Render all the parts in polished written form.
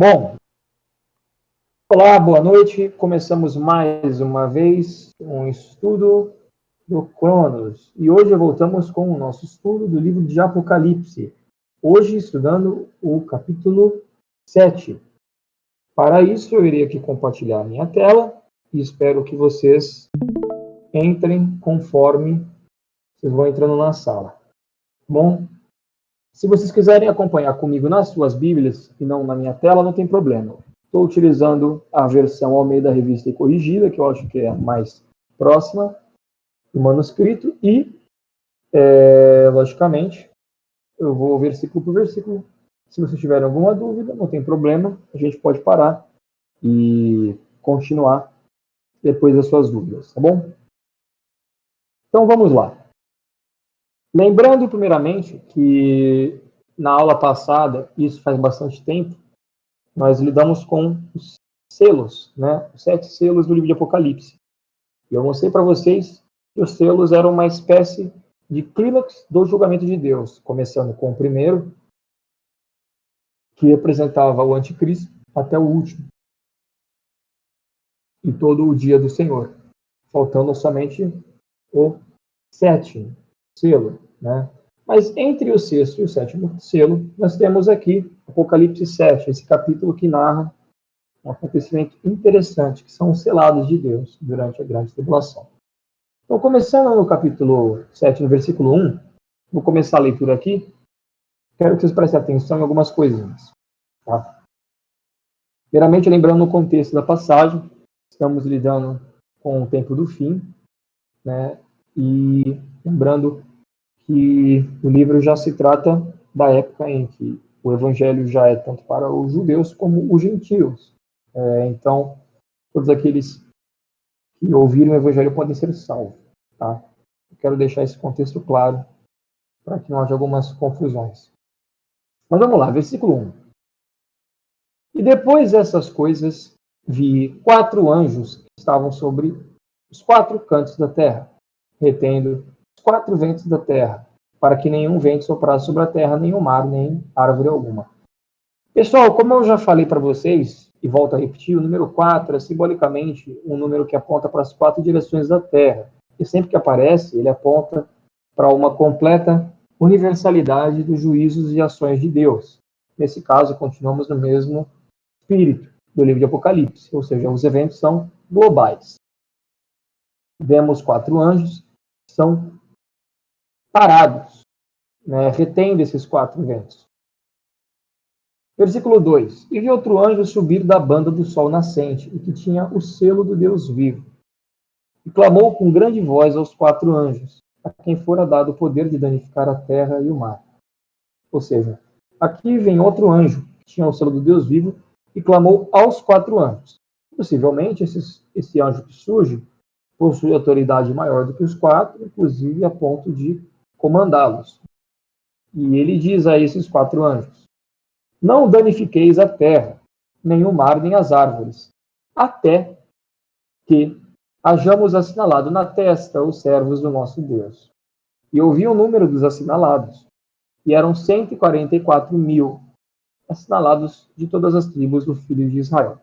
Bom, olá, boa noite. Começamos mais uma vez um estudo do Cronos. E hoje voltamos com o nosso estudo do livro de Apocalipse. Hoje estudando o capítulo 7. Para isso, eu irei aqui compartilhar minha tela e espero que vocês entrem conforme vocês vão entrando na sala. Bom, se vocês quiserem acompanhar comigo nas suas Bíblias e não na minha tela, não tem problema. Estou utilizando a versão Almeida Revista e Corrigida, que eu acho que é a mais próxima do manuscrito, e, logicamente, eu vou versículo por versículo. Se vocês tiverem alguma dúvida, não tem problema, a gente pode parar e continuar depois das suas dúvidas, tá bom? Então vamos lá. Lembrando, primeiramente, que na aula passada, isso faz bastante tempo, nós lidamos com os selos, né? Os 7 selos do livro de Apocalipse. E eu mostrei para vocês que os selos eram uma espécie de clímax do julgamento de Deus, começando com o primeiro, que representava o anticristo, até o último, e todo o dia do Senhor, faltando somente o 7º selo, né? Mas entre o 6º e o 7º selo, nós temos aqui Apocalipse 7, esse capítulo que narra um acontecimento interessante, que são os selados de Deus durante a grande tribulação. Então, começando no capítulo 7, no versículo 1, vou começar a leitura aqui, quero que vocês prestem atenção em algumas coisinhas. Tá? Primeiramente, lembrando o contexto da passagem, estamos lidando com o tempo do fim, né? E lembrando que o livro já se trata da época em que o evangelho já é tanto para os judeus como os gentios. Então, todos aqueles que ouviram o evangelho podem ser salvos. Tá? Eu quero deixar esse contexto claro para que não haja algumas confusões. Mas vamos lá, versículo 1. E depois dessas coisas, vi 4 anjos que estavam sobre os 4 cantos da terra, retendo os 4 ventos da terra, para que nenhum vento soprasse sobre a terra, nem o mar, nem árvore alguma. Pessoal, como eu já falei para vocês, e volto a repetir, o número 4 é simbolicamente um número que aponta para as 4 direções da terra. E sempre que aparece, ele aponta para uma completa universalidade dos juízos e ações de Deus. Nesse caso, continuamos no mesmo espírito do livro de Apocalipse, ou seja, os eventos são globais. Vemos 4 anjos que são parados, né, retendo esses 4 ventos. Versículo 2. E vi outro anjo subir da banda do sol nascente, e que tinha o selo do Deus vivo. E clamou com grande voz aos 4 anjos, a quem fora dado o poder de danificar a terra e o mar. Ou seja, aqui vem outro anjo, que tinha o selo do Deus vivo, e clamou aos 4 anjos. Possivelmente, esse anjo que surge possui autoridade maior do que os 4, inclusive a ponto de comandá-los. E ele diz a esses 4 anjos: não danifiqueis a terra, nem o mar, nem as árvores, até que hajamos assinalado na testa os servos do nosso Deus. E ouvi o número dos assinalados, e eram 144.000 assinalados de todas as tribos do filho de Israel.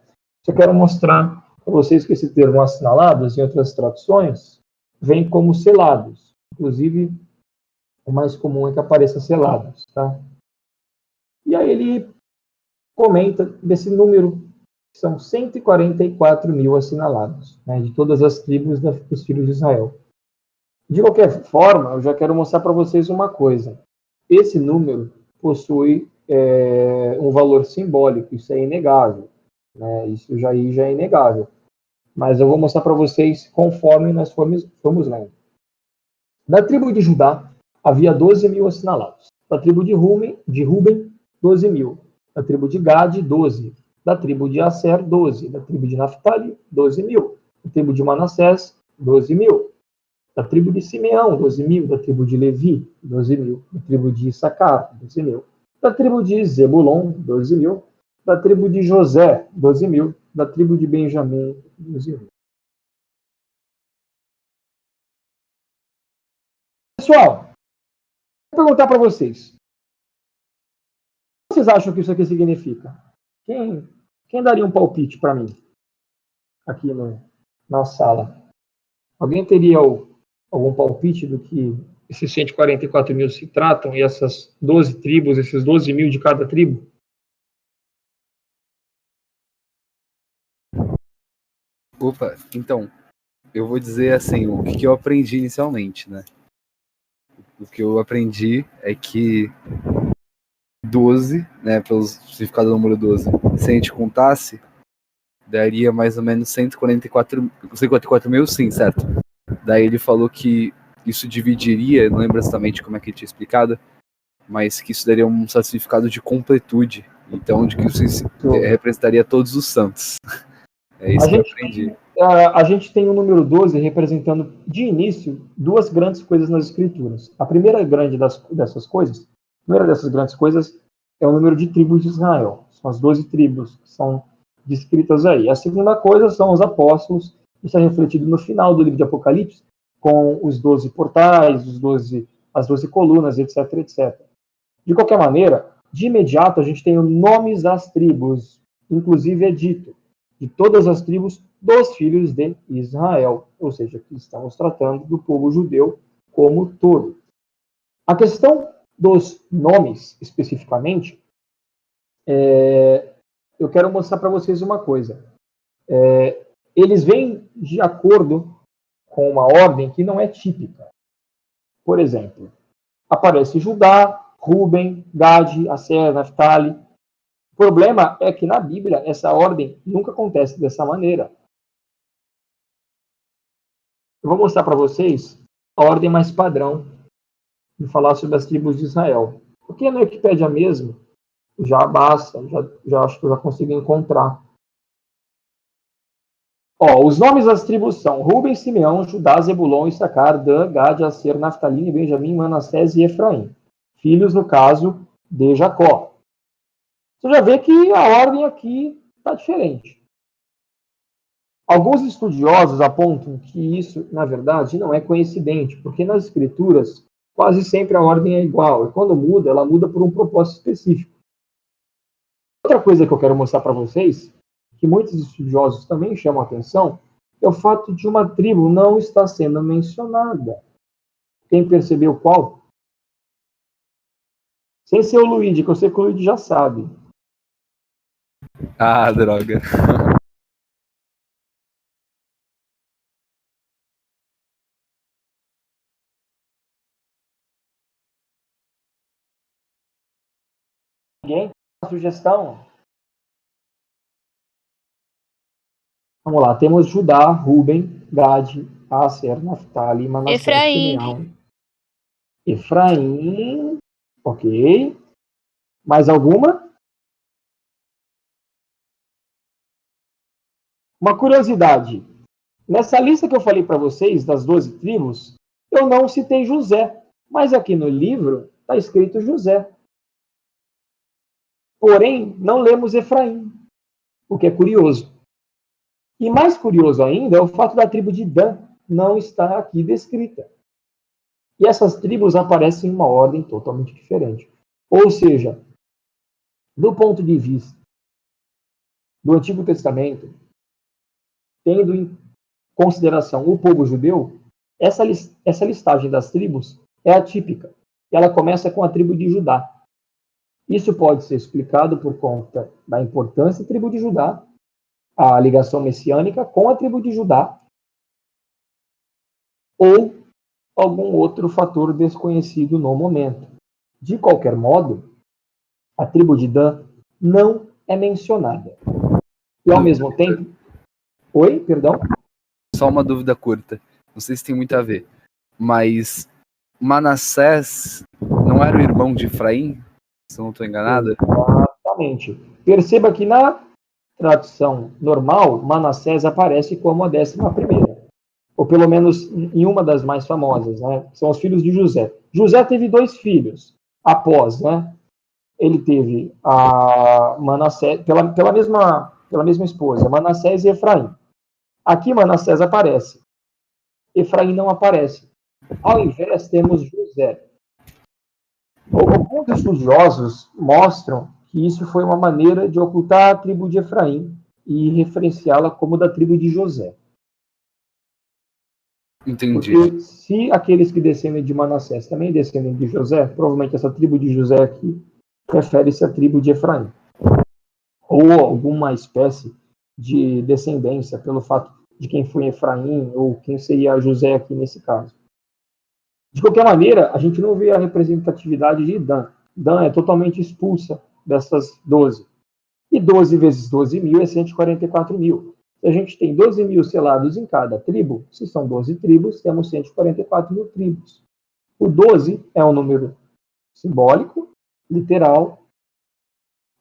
Eu quero mostrar para vocês que esse termo assinalados, em outras traduções, vem como selados. Inclusive, o mais comum é que apareça selados. Tá? E aí ele comenta desse número, que são 144.000 assinalados, né, de todas as tribos dos filhos de Israel. De qualquer forma, eu já quero mostrar para vocês uma coisa. Esse número possui um valor simbólico, isso é inegável. Né? Isso já é inegável. Mas eu vou mostrar para vocês conforme nós formos lendo. Da tribo de Judá, havia 12.000 assinalados. Da tribo de Ruben, 12.000. Da tribo de Gade, 12. Da tribo de Aser, 12. Da tribo de Naphtali, 12.000. Da tribo de Manassés, 12.000. Da tribo de Simeão, 12.000. Da tribo de Levi, 12.000. Da tribo de Issacar, 12.000. Da tribo de Zebulon, 12.000. Da tribo de José, 12.000. Da tribo de Benjamim, 12.000. Pessoal, vou perguntar para vocês. O que vocês acham que isso aqui significa? Quem daria um palpite para mim aqui na sala? Alguém teria algum palpite do que esses 144 mil se tratam e essas 12 tribos, esses 12 mil de cada tribo? Opa, então, eu vou dizer assim, o que eu aprendi inicialmente, né? O que eu aprendi é que 12, né, pelo significado do número 12, se a gente contasse, daria mais ou menos 144 mil, sim, certo? Daí ele falou que isso dividiria, não lembro exatamente como é que ele tinha explicado, mas que isso daria um significado de completude, então de que isso representaria todos os santos. É isso que eu aprendi. A gente tem o número 12 representando, de início, duas grandes coisas nas escrituras. A primeira dessas coisas é o número de tribos de Israel. São as 12 tribos que são descritas aí. A segunda coisa são os apóstolos. Isso é refletido no final do livro de Apocalipse, com os 12 portais, as 12 colunas, etc, etc. De qualquer maneira, de imediato a gente tem os nomes das tribos. Inclusive é dito, de todas as tribos dos filhos de Israel. Ou seja, que estamos tratando do povo judeu como todo. A questão dos nomes, especificamente, eu quero mostrar para vocês uma coisa. Eles vêm de acordo com uma ordem que não é típica. Por exemplo, aparece Judá, Ruben, Gade, Aser, Naftali. O problema é que na Bíblia essa ordem nunca acontece dessa maneira. Eu vou mostrar para vocês a ordem mais padrão de falar sobre as tribos de Israel. Porque na Wikipédia mesmo já basta, já acho que eu já consigo encontrar. Os nomes das tribos são Ruben, Simeão, Judá, Zebulon, Issacar, Dan, Gad, Aser, Naftali, Benjamim, Manassés e Efraim. Filhos, no caso, de Jacó. Você já vê que a ordem aqui está diferente. Alguns estudiosos apontam que isso, na verdade, não é coincidente, porque nas escrituras quase sempre a ordem é igual, e quando muda, ela muda por um propósito específico. Outra coisa que eu quero mostrar para vocês, que muitos estudiosos também chamam a atenção, é o fato de uma tribo não estar sendo mencionada. Quem percebeu qual? Sem ser o Luigi, que eu sei que o Luigi já sabe. Ah, droga. Ninguém? Sugestão? Vamos lá, temos Judá, Ruben, Gade, Aser, Naftali, Manassés, Simeão, Efraim, ok. Mais alguma? Uma curiosidade. Nessa lista que eu falei para vocês, das 12 tribos, eu não citei José, mas aqui no livro está escrito José. Porém, não lemos Efraim, o que é curioso. E mais curioso ainda é o fato da tribo de Dan não estar aqui descrita. E essas tribos aparecem em uma ordem totalmente diferente. Ou seja, do ponto de vista do Antigo Testamento, tendo em consideração o povo judeu, essa listagem das tribos é atípica. Ela começa com a tribo de Judá. Isso pode ser explicado por conta da importância da tribo de Judá, a ligação messiânica com a tribo de Judá, ou algum outro fator desconhecido no momento. De qualquer modo, a tribo de Dan não é mencionada. E ao mesmo tempo... Oi, perdão? Só uma dúvida curta. Não sei se tem muito a ver. Mas Manassés não era o irmão de Efraim? Se eu não estou enganado? Exatamente. Perceba que na tradução normal, Manassés aparece como a 11ª. Ou pelo menos em uma das mais famosas, né? São os filhos de José. José teve 2 filhos após, né? Ele teve a Manassés, pela mesma esposa, Manassés e Efraim. Aqui Manassés aparece. Efraim não aparece. Ao invés, temos José. Alguns estudiosos mostram que isso foi uma maneira de ocultar a tribo de Efraim e referenciá-la como da tribo de José. Entendi. Porque se aqueles que descendem de Manassés também descendem de José, provavelmente essa tribo de José aqui refere-se à tribo de Efraim. Ou alguma espécie de descendência pelo fato de quem foi Efraim ou quem seria José aqui nesse caso. De qualquer maneira, a gente não vê a representatividade de Dan. Dan é totalmente expulsa dessas 12. E 12 vezes 12 mil é 144 mil. Se a gente tem 12 mil selados em cada tribo, se são 12 tribos, temos 144 mil tribos. O 12 é um número simbólico, literal,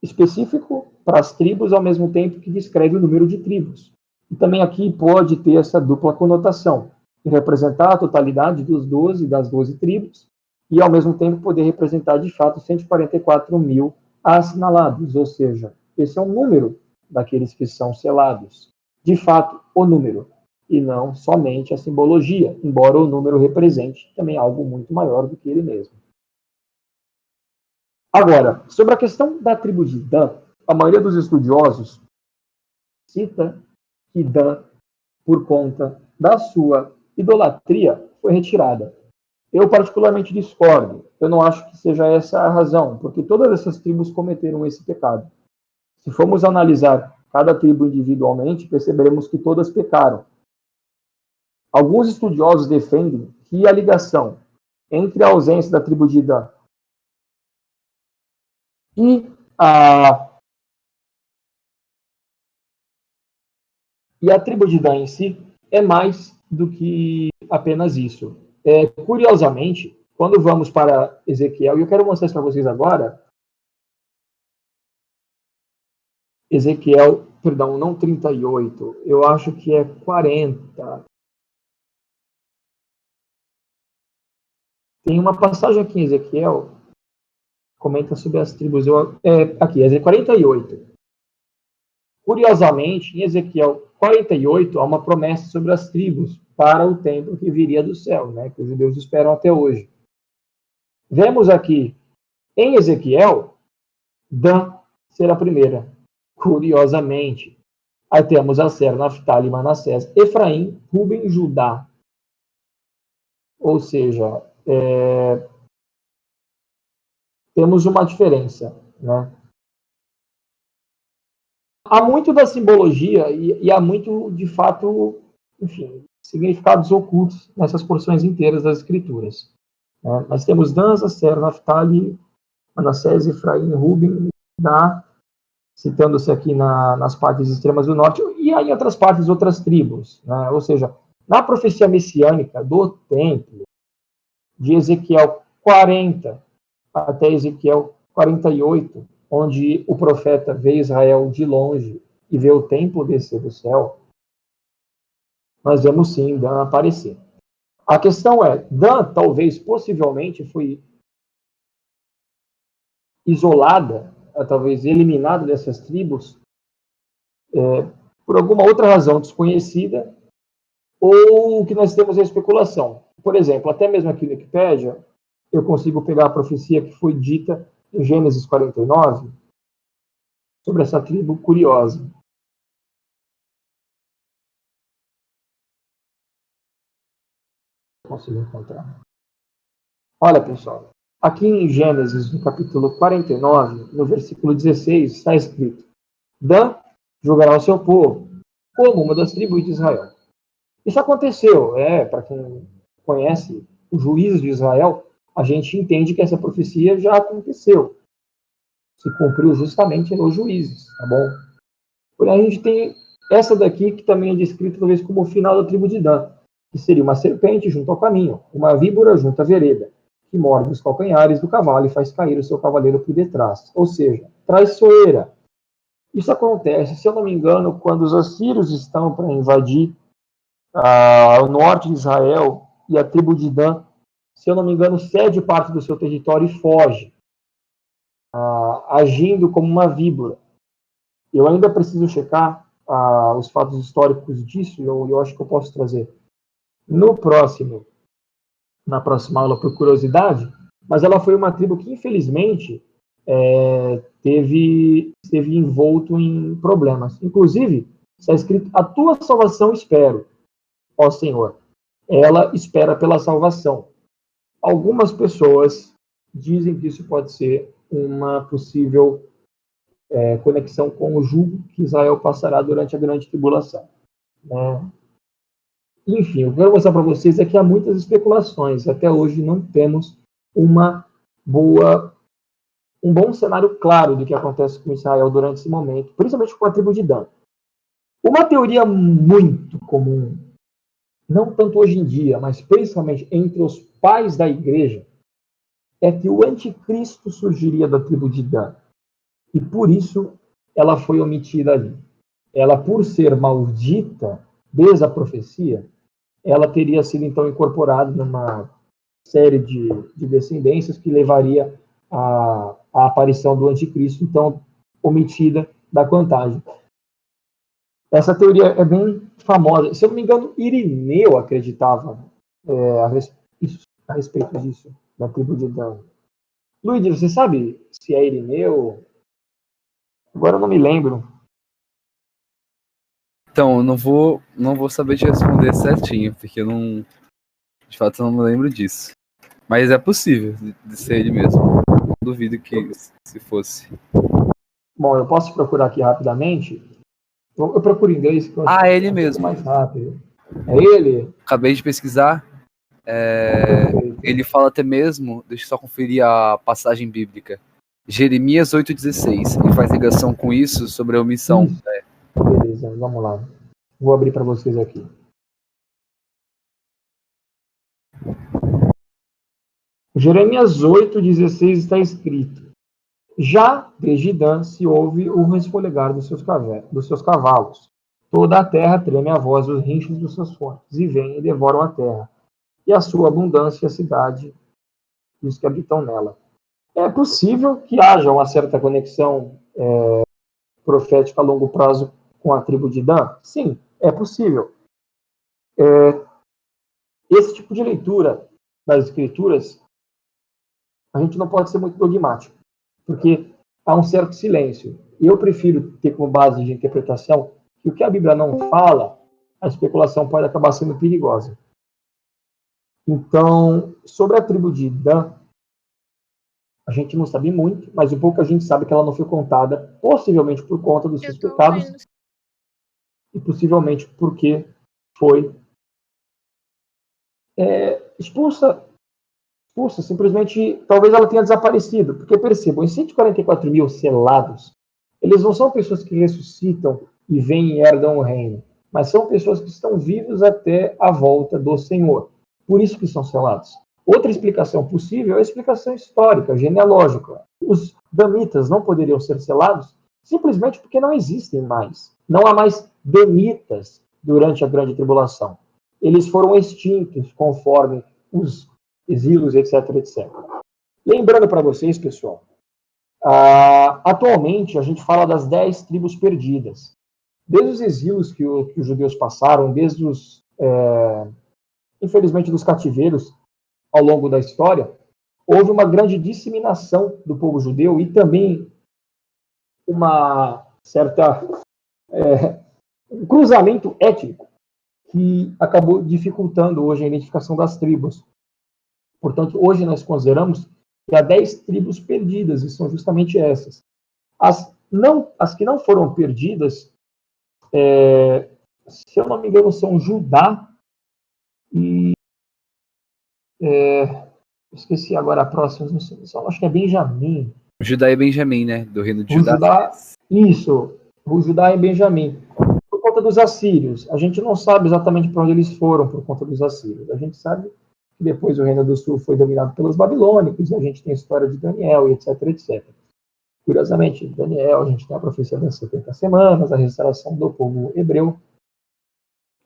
específico para as tribos, ao mesmo tempo que descreve o número de tribos. E também aqui pode ter essa dupla conotação, de representar a totalidade dos 12 das 12 tribos, e ao mesmo tempo poder representar de fato 144 mil assinalados, ou seja, esse é um número daqueles que são selados. De fato, o número, e não somente a simbologia, embora o número represente também algo muito maior do que ele mesmo. Agora, sobre a questão da tribo de Dan, a maioria dos estudiosos cita que Dan, por conta da sua idolatria, foi retirada. Eu particularmente discordo. Eu não acho que seja essa a razão, porque todas essas tribos cometeram esse pecado. Se formos analisar cada tribo individualmente, perceberemos que todas pecaram. Alguns estudiosos defendem que a ligação entre a ausência da tribo de Dan e a tribo de Dan em si é mais do que apenas isso. Curiosamente, quando vamos para Ezequiel, e eu quero mostrar isso para vocês agora, Ezequiel, perdão, não 38, eu acho que é 40. Tem uma passagem aqui em Ezequiel, comenta sobre as tribos, aqui, Ezequiel 48. Curiosamente, em Ezequiel 48, há uma promessa sobre as tribos para o templo que viria do céu, né, que os judeus esperam até hoje. Vemos aqui, em Ezequiel, Dan ser a primeira, curiosamente. Aí temos Aser, Naftali, Manassés, Efraim, Ruben, Judá. Ou seja, temos uma diferença, né? Há muito da simbologia e há muito, de fato, enfim, significados ocultos nessas porções inteiras das escrituras. Né? Nós temos Dan, Aser, Naftali, Manassés, Efraim, Ruben, Judá, citando-se aqui nas partes extremas do norte, e aí em outras partes, outras tribos. Né? Ou seja, na profecia messiânica do templo, de Ezequiel 40 até Ezequiel 48, onde o profeta vê Israel de longe e vê o templo descer do céu, nós vemos sim Dan aparecer. A questão é, Dan talvez, possivelmente, foi isolada, talvez eliminada dessas tribos, por alguma outra razão desconhecida, ou que nós temos a especulação. Por exemplo, até mesmo aqui no Wikipédia, eu consigo pegar a profecia que foi dita em Gênesis 49, sobre essa tribo curiosa. Consigo encontrar. Olha, pessoal, aqui em Gênesis, no capítulo 49, no versículo 16, está escrito: Dan julgará o seu povo como uma das tribos de Israel. Isso aconteceu, para quem conhece os juízes de Israel, a gente entende que essa profecia já aconteceu. Se cumpriu justamente nos juízes, tá bom? Porém, a gente tem essa daqui, que também é descrita talvez como o final da tribo de Dan, que seria uma serpente junto ao caminho, uma víbora junto à vereda, que morde os calcanhares do cavalo e faz cair o seu cavaleiro por detrás. Ou seja, traiçoeira. Isso acontece, se eu não me engano, quando os assírios estão para invadir o norte de Israel, e a tribo de Dan, se eu não me engano, cede parte do seu território e foge, agindo como uma víbora. Eu ainda preciso checar os fatos históricos disso, e eu acho que eu posso trazer na próxima aula por curiosidade, mas ela foi uma tribo que, infelizmente, esteve envolto em problemas. Inclusive, está escrito: a tua salvação espero, ó Senhor. Ela espera pela salvação. Algumas pessoas dizem que isso pode ser uma possível conexão com o jugo que Israel passará durante a grande tribulação, né? Enfim, o que eu quero mostrar para vocês é que há muitas especulações. Até hoje não temos um bom cenário claro do que acontece com Israel durante esse momento, principalmente com a tribo de Dan. Uma teoria muito comum, não tanto hoje em dia, mas principalmente entre os pais da igreja, é que o anticristo surgiria da tribo de Dan. E por isso ela foi omitida ali. Ela, por ser maldita desde a profecia, ela teria sido então incorporada numa série de descendências que levaria à aparição do anticristo, então omitida da contagem. Essa teoria é bem famosa. Se eu não me engano, Irineu acreditava a respeito disso, da tribo de Dan. Luiz, você sabe se é Irineu? Agora eu não me lembro. Então, eu não vou saber te responder certinho, porque de fato, eu não me lembro disso. Mas é possível de ser ele mesmo. Não duvido que se fosse. Bom, eu posso procurar aqui rapidamente. Eu procuro em inglês. Que eu acho ele mesmo. Mais rápido. É ele? Acabei de pesquisar. Ele fala até mesmo, deixa eu só conferir a passagem bíblica. Jeremias 8,16. E faz ligação com isso sobre a omissão. Beleza, vamos lá. Vou abrir para vocês aqui. Jeremias 8,16 está escrito: já desde Dan se ouve o resfolegar dos seus cavalos. Toda a terra treme a voz dos rinchos dos seus fortes, e vêm e devoram a terra, e a sua abundância a cidade e os que habitam nela. É possível que haja uma certa conexão profética a longo prazo com a tribo de Dan? Sim, é possível. Esse tipo de leitura das escrituras, a gente não pode ser muito dogmático, porque há um certo silêncio. E eu prefiro ter como base de interpretação que o que a Bíblia não fala, a especulação pode acabar sendo perigosa. Então, sobre a tribo de Dan, a gente não sabe muito, mas o pouco que a gente sabe é que ela não foi contada, possivelmente por conta dos seus pecados, e possivelmente porque foi expulsa, simplesmente, talvez ela tenha desaparecido, porque percebam, os 144 mil selados, eles não são pessoas que ressuscitam e vêm e herdam o reino, mas são pessoas que estão vivas até a volta do Senhor, por isso que são selados. Outra explicação possível é a explicação histórica, genealógica. Os danitas não poderiam ser selados simplesmente porque não existem mais. Não há mais danitas durante a grande tribulação. Eles foram extintos conforme os exilos, etc, etc. Lembrando para vocês, pessoal, atualmente a gente fala das 10 tribos perdidas. Desde os exilos que os judeus passaram, desde os, infelizmente, dos cativeiros ao longo da história, houve uma grande disseminação do povo judeu e também uma certa um cruzamento étnico que acabou dificultando hoje a identificação das tribos. Portanto, hoje nós consideramos que há 10 tribos perdidas, e são justamente essas. As que não foram perdidas, se eu não me engano, são Judá e... esqueci agora a próxima, acho que é Benjamim. Judá e Benjamim, né? Do reino de Judá. Isso, o Judá e Benjamim. Por conta dos assírios. A gente não sabe exatamente para onde eles foram por conta dos assírios. A gente sabe que depois o Reino do Sul foi dominado pelos babilônicos, e a gente tem a história de Daniel, e etc, etc. Curiosamente, Daniel, a gente tem a profecia das 70 semanas, a restauração do povo hebreu,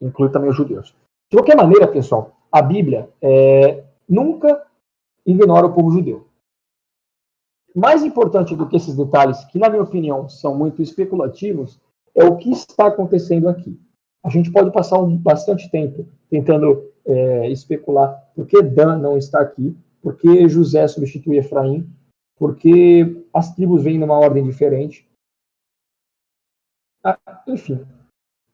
inclui também os judeus. De qualquer maneira, pessoal, a Bíblia nunca ignora o povo judeu. Mais importante do que esses detalhes, que na minha opinião são muito especulativos, é o que está acontecendo aqui. A gente pode passar bastante tempo tentando especular por que Dan não está aqui, por que José substitui Efraim, porque as tribos vêm numa ordem diferente. Enfim,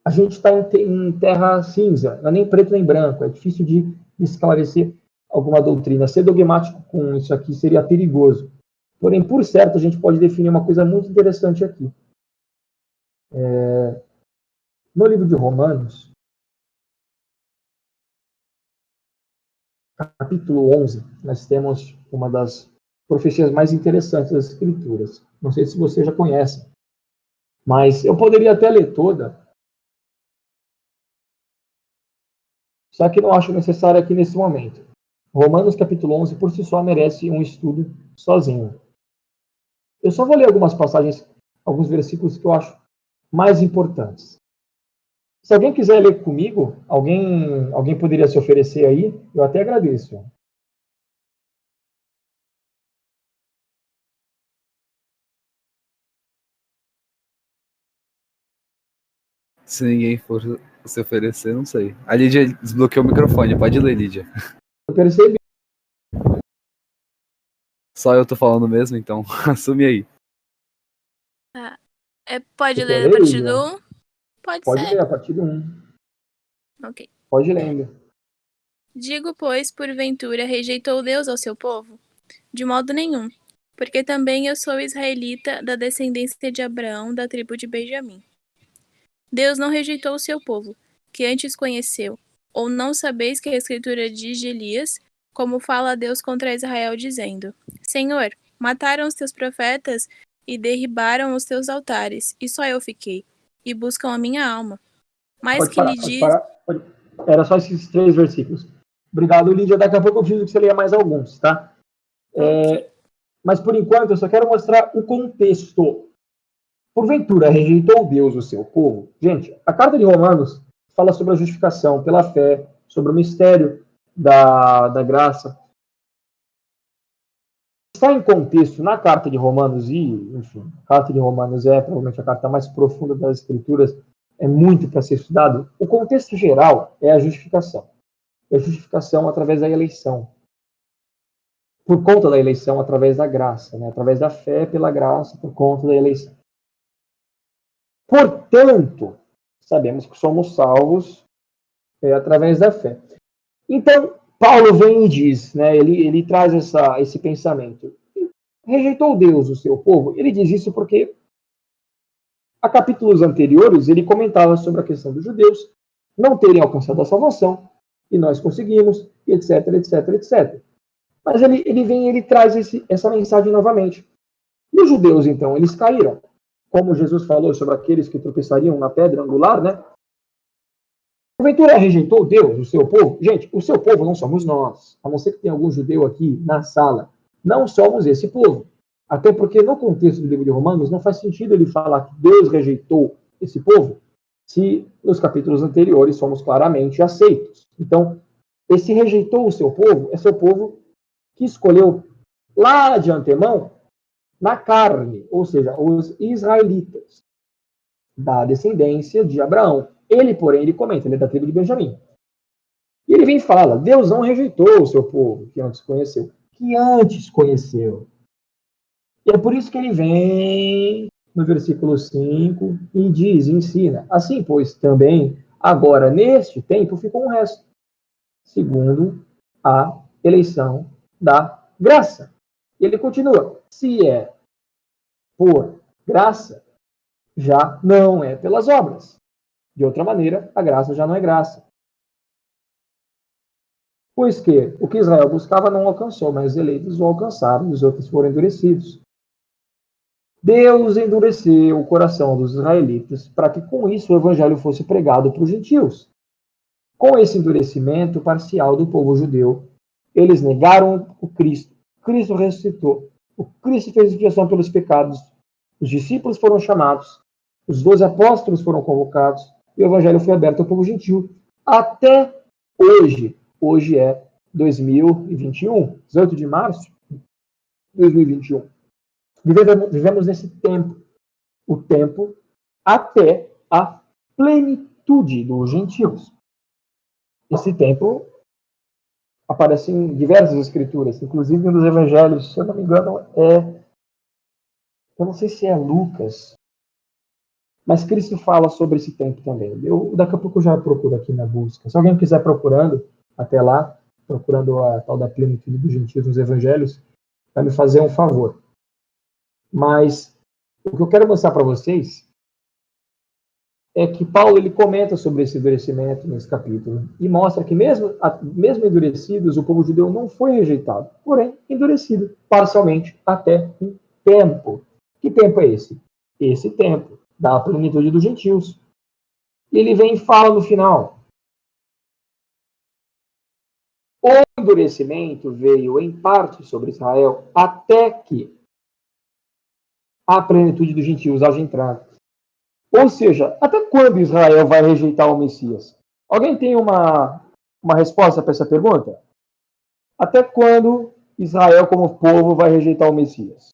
a gente está em terra cinza, não é nem preto nem branco, é difícil de esclarecer alguma doutrina. Ser dogmático com isso aqui seria perigoso. Porém, por certo, a gente pode definir uma coisa muito interessante aqui. No livro de Romanos, capítulo 11, nós temos uma das profecias mais interessantes das Escrituras. Não sei se você já conhece, mas eu poderia até ler toda, só que não acho necessário aqui nesse momento. Romanos capítulo 11, por si só, merece um estudo sozinho. Eu só vou ler algumas passagens, alguns versículos que eu acho mais importantes. Se alguém quiser ler comigo, alguém poderia se oferecer aí, eu até agradeço. Se ninguém for se oferecer, não sei. A Lídia desbloqueou o microfone. Pode ler, Lídia. Eu percebi. Só eu tô falando mesmo, então assume aí. Pode Você quer ler a ler, partir Lídia? do 1? Pode Pode ser. ler a partir do 1. Ok. Pode ler ainda. Digo, pois, porventura, rejeitou Deus ao seu povo? De modo nenhum, porque também eu sou israelita da descendência de Abraão, da tribo de Benjamim. Deus não rejeitou o seu povo, que antes conheceu. Ou não sabeis que a Escritura diz de Elias, como fala Deus contra Israel, dizendo: Senhor, mataram os teus profetas e derribaram os teus altares, e só eu fiquei, e buscam a minha alma. Mas Pode que parar, lhe pode diz... parar. Era só esses 3 versículos. Obrigado, Lídia. Daqui a pouco eu preciso que você leia mais alguns, tá? Ok. Mas, por enquanto, eu só quero mostrar o contexto. Porventura, rejeitou Deus o seu povo? Gente, a carta de Romanos fala sobre a justificação pela fé, sobre o mistério da graça. Está em contexto na carta de Romanos, e, enfim, a carta de Romanos é provavelmente a carta mais profunda das Escrituras, é muito para ser estudado. O contexto geral é a justificação. É a justificação através da eleição. Por conta da eleição, através da graça, né? Através da fé pela graça, por conta da eleição. Portanto, sabemos que somos salvos através da fé. Então, Paulo vem e diz, né, ele traz esse pensamento. Rejeitou Deus o seu povo? Ele diz isso porque a capítulos anteriores ele comentava sobre a questão dos judeus não terem alcançado a salvação, e nós conseguimos, etc, etc, etc. Mas ele vem e ele traz essa mensagem novamente. E os judeus, então, eles caíram. Como Jesus falou sobre aqueles que tropeçariam na pedra angular, né? Porventura rejeitou Deus, o seu povo? Gente, o seu povo não somos nós. A não ser que tenha algum judeu aqui na sala. Não somos esse povo. Até porque no contexto do livro de Romanos não faz sentido ele falar que Deus rejeitou esse povo, se nos capítulos anteriores somos claramente aceitos. Então, esse rejeitou o seu povo é seu povo que escolheu lá de antemão na carne, ou seja, os israelitas da descendência de Abraão. Ele, porém, ele comenta, ele é da tribo de Benjamim. E ele vem e fala, Deus não rejeitou o seu povo que antes conheceu. E é por isso que ele vem no versículo 5 e diz, ensina, assim, pois, também, agora, neste tempo, ficou um resto, segundo a eleição da graça. E ele continua, se é por graça, já não é pelas obras. De outra maneira, a graça já não é graça. Pois que o que Israel buscava não alcançou, mas os eleitos o alcançaram e os outros foram endurecidos. Deus endureceu o coração dos israelitas para que com isso o evangelho fosse pregado para os gentios. Com esse endurecimento parcial do povo judeu, eles negaram o Cristo. Cristo ressuscitou. O Cristo fez expiação pelos pecados. Os discípulos foram chamados. Os 12 apóstolos foram convocados. E o evangelho foi aberto ao povo gentil. Até hoje. Hoje é 2021, 18 de março de 2021. Vivemos nesse tempo. O tempo até a plenitude dos gentios. Esse tempo aparece em diversas escrituras, inclusive um dos evangelhos, se eu não me engano, é eu não sei se é Lucas, mas Cristo fala sobre esse tempo também. Daqui a pouco eu já procuro aqui na busca. Se alguém quiser procurando, até lá, procurando a tal da plenitude dos gentios nos evangelhos, vai me fazer um favor. Mas o que eu quero mostrar para vocês é que Paulo ele comenta sobre esse endurecimento nesse capítulo e mostra que mesmo endurecidos, o povo judeu não foi rejeitado, porém endurecido parcialmente até um tempo. Que tempo é esse? Esse tempo da plenitude dos gentios. E ele vem e fala no final: o endurecimento veio em parte sobre Israel até que a plenitude dos gentios haja entrado. Ou seja, até quando Israel vai rejeitar o Messias? Alguém tem uma resposta para essa pergunta? Até quando Israel, como povo, vai rejeitar o Messias?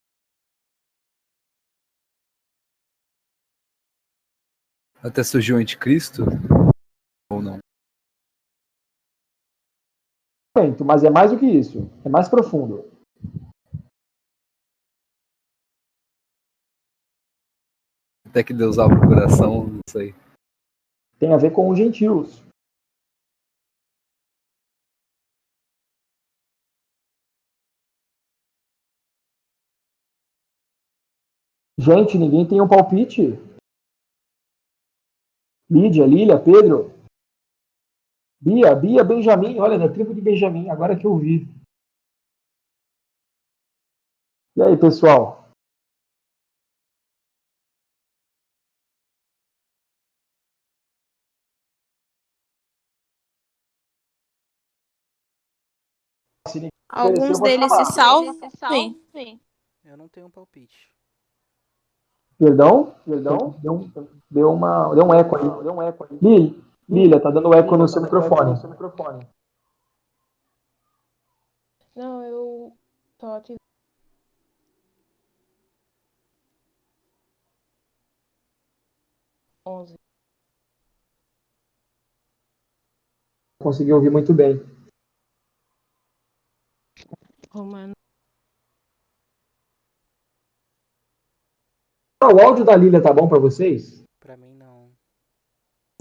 Até surgiu o anticristo? Ou não? Mas é mais do que isso. É mais profundo. Até que Deus abra o coração, não sei. Tem a ver com os gentios. Gente, ninguém tem um palpite? Lídia, Lília, Pedro? Bia, Benjamin, olha, da tribo de Benjamim, agora que eu vi. E aí, pessoal? Alguns deles se salvam? Sim. Eu não tenho um palpite. Perdão? Deu um eco aí. Lília, tá dando eco no seu microfone. Não, eu tô te... onze. Consegui ouvir muito bem. Romano. O áudio da Lília tá bom para vocês? Pra mim, não.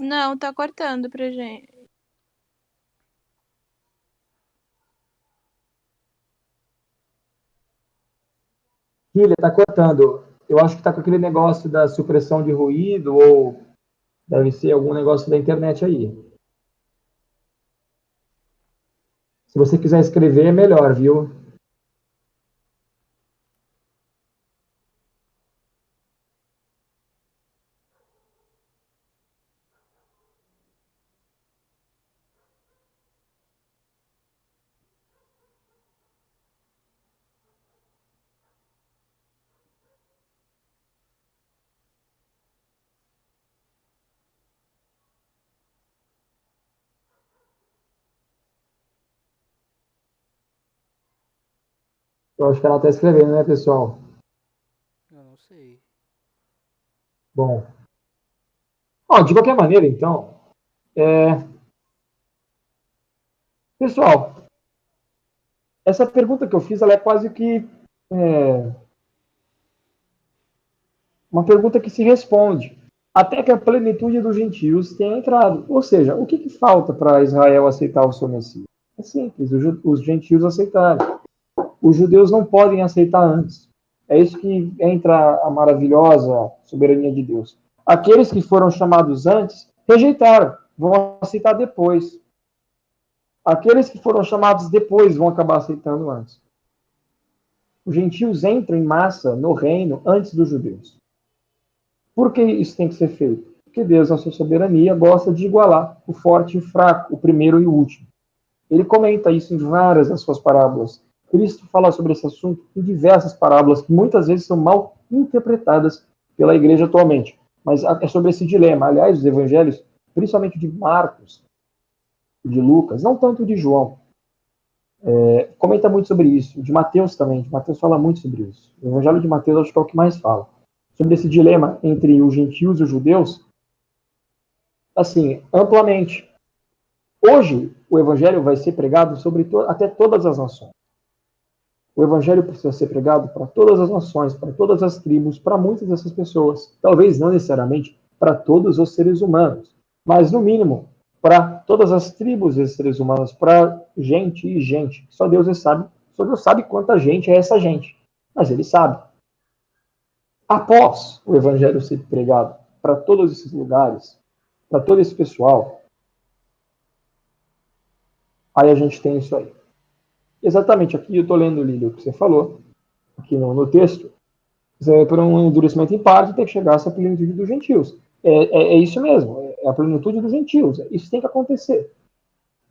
Não, tá cortando pra gente. Lília, tá cortando. Eu acho que tá com aquele negócio da supressão de ruído ou deve ser algum negócio da internet aí. Se você quiser escrever, é melhor, viu? Eu acho que ela tá escrevendo, né, pessoal? Eu não sei. Bom. De qualquer maneira, então, pessoal, essa pergunta que eu fiz, ela é quase que uma pergunta que se responde até que a plenitude dos gentios tenha entrado. Ou seja, o que falta para Israel aceitar o seu Messias? É simples, os gentios aceitarem. Os judeus não podem aceitar antes. É isso que entra a maravilhosa soberania de Deus. Aqueles que foram chamados antes rejeitaram, vão aceitar depois. Aqueles que foram chamados depois vão acabar aceitando antes. Os gentios entram em massa no reino antes dos judeus. Por que isso tem que ser feito? Porque Deus, na sua soberania, gosta de igualar o forte e o fraco, o primeiro e o último. Ele comenta isso em várias das suas parábolas. Cristo fala sobre esse assunto em diversas parábolas que muitas vezes são mal interpretadas pela igreja atualmente. Mas é sobre esse dilema. Aliás, os evangelhos, principalmente de Marcos, de Lucas, não tanto de João, comenta muito sobre isso. De Mateus também. De Mateus fala muito sobre isso. O evangelho de Mateus acho que é o que mais fala. Sobre esse dilema entre os gentios e os judeus, assim, amplamente. Hoje, o evangelho vai ser pregado sobre até todas as nações. O evangelho precisa ser pregado para todas as nações, para todas as tribos, para muitas dessas pessoas. Talvez não necessariamente para todos os seres humanos, mas no mínimo para todas as tribos desses seres humanos, para gente e gente. Só Deus sabe quanta gente é essa gente, mas ele sabe. Após o evangelho ser pregado para todos esses lugares, para todo esse pessoal, aí a gente tem isso aí. Exatamente aqui, eu estou lendo, Lília, o que você falou, aqui no texto, por um endurecimento em parte, tem que chegar a essa plenitude dos gentios. É isso mesmo, é a plenitude dos gentios, isso tem que acontecer.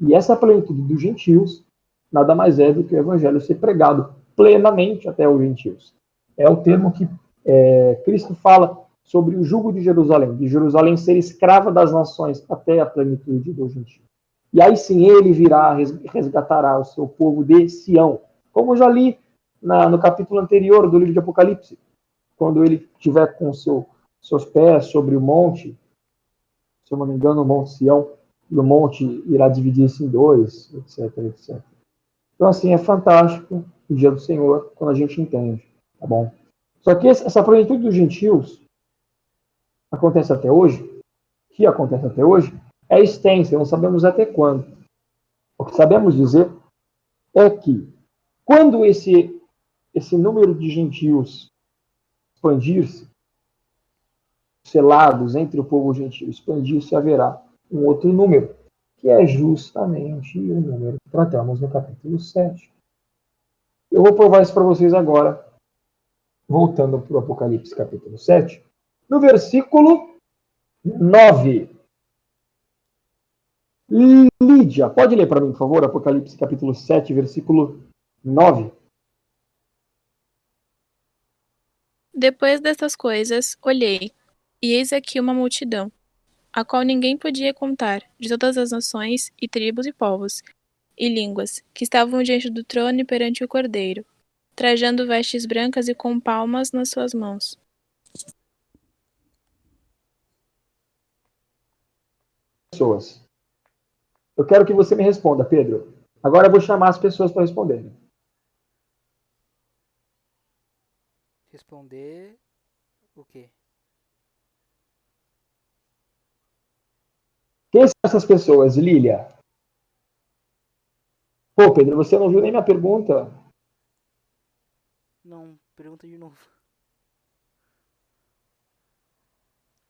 E essa plenitude dos gentios nada mais é do que o evangelho ser pregado plenamente até os gentios. É o termo que Cristo fala sobre o jugo de Jerusalém ser escrava das nações até a plenitude dos gentios. E aí sim ele virá, resgatará o seu povo de Sião. Como eu já li no capítulo anterior do livro de Apocalipse, quando ele estiver com seus pés sobre o monte, se eu não me engano, o monte Sião, e o monte irá dividir-se em dois, etc, etc. Então, assim, é fantástico o dia do Senhor, quando a gente entende, tá bom? Só que essa plenitude dos gentios acontece até hoje, é extensa, não sabemos até quando. O que sabemos dizer é que, quando esse número de gentios expandir-se, selados entre o povo gentio, expandir-se, haverá um outro número, que é justamente o número que tratamos no capítulo 7. Eu vou provar isso para vocês agora, voltando para o Apocalipse capítulo 7, no versículo 9. Lídia, pode ler para mim, por favor, Apocalipse capítulo 7, versículo 9. Depois dessas coisas, olhei, e eis aqui uma multidão, a qual ninguém podia contar, de todas as nações, e tribos, e povos, e línguas, que estavam diante do trono e perante o Cordeiro, trajando vestes brancas e com palmas nas suas mãos. Pessoas. Eu quero que você me responda, Pedro. Agora eu vou chamar as pessoas para responderem. Responder o quê? Quem são essas pessoas, Lília? Pô, Pedro, você não viu nem minha pergunta. Não, pergunta de novo.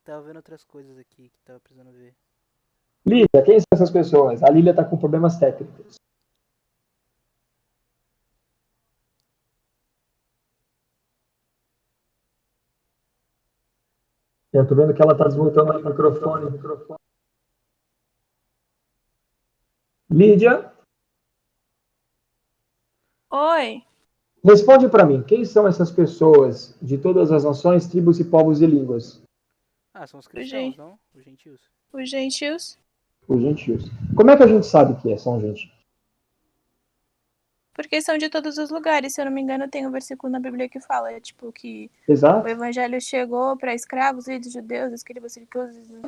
Tava vendo outras coisas aqui que tava precisando ver. Lília, quem são essas pessoas? A Lília está com problemas técnicos. Eu tô vendo que ela está desmutando o microfone. Lídia, Oi! responde para mim. Quem são essas pessoas de todas as nações, tribos e povos e línguas? Ah, são os cristãos, não? Os gentios. Os gentios? Os gentios. Como é que a gente sabe que são gentios? Porque são de todos os lugares, se eu não me engano, tem um versículo na Bíblia que fala, tipo, que Exato. o evangelho chegou para escravos, livres, judeus, escribas,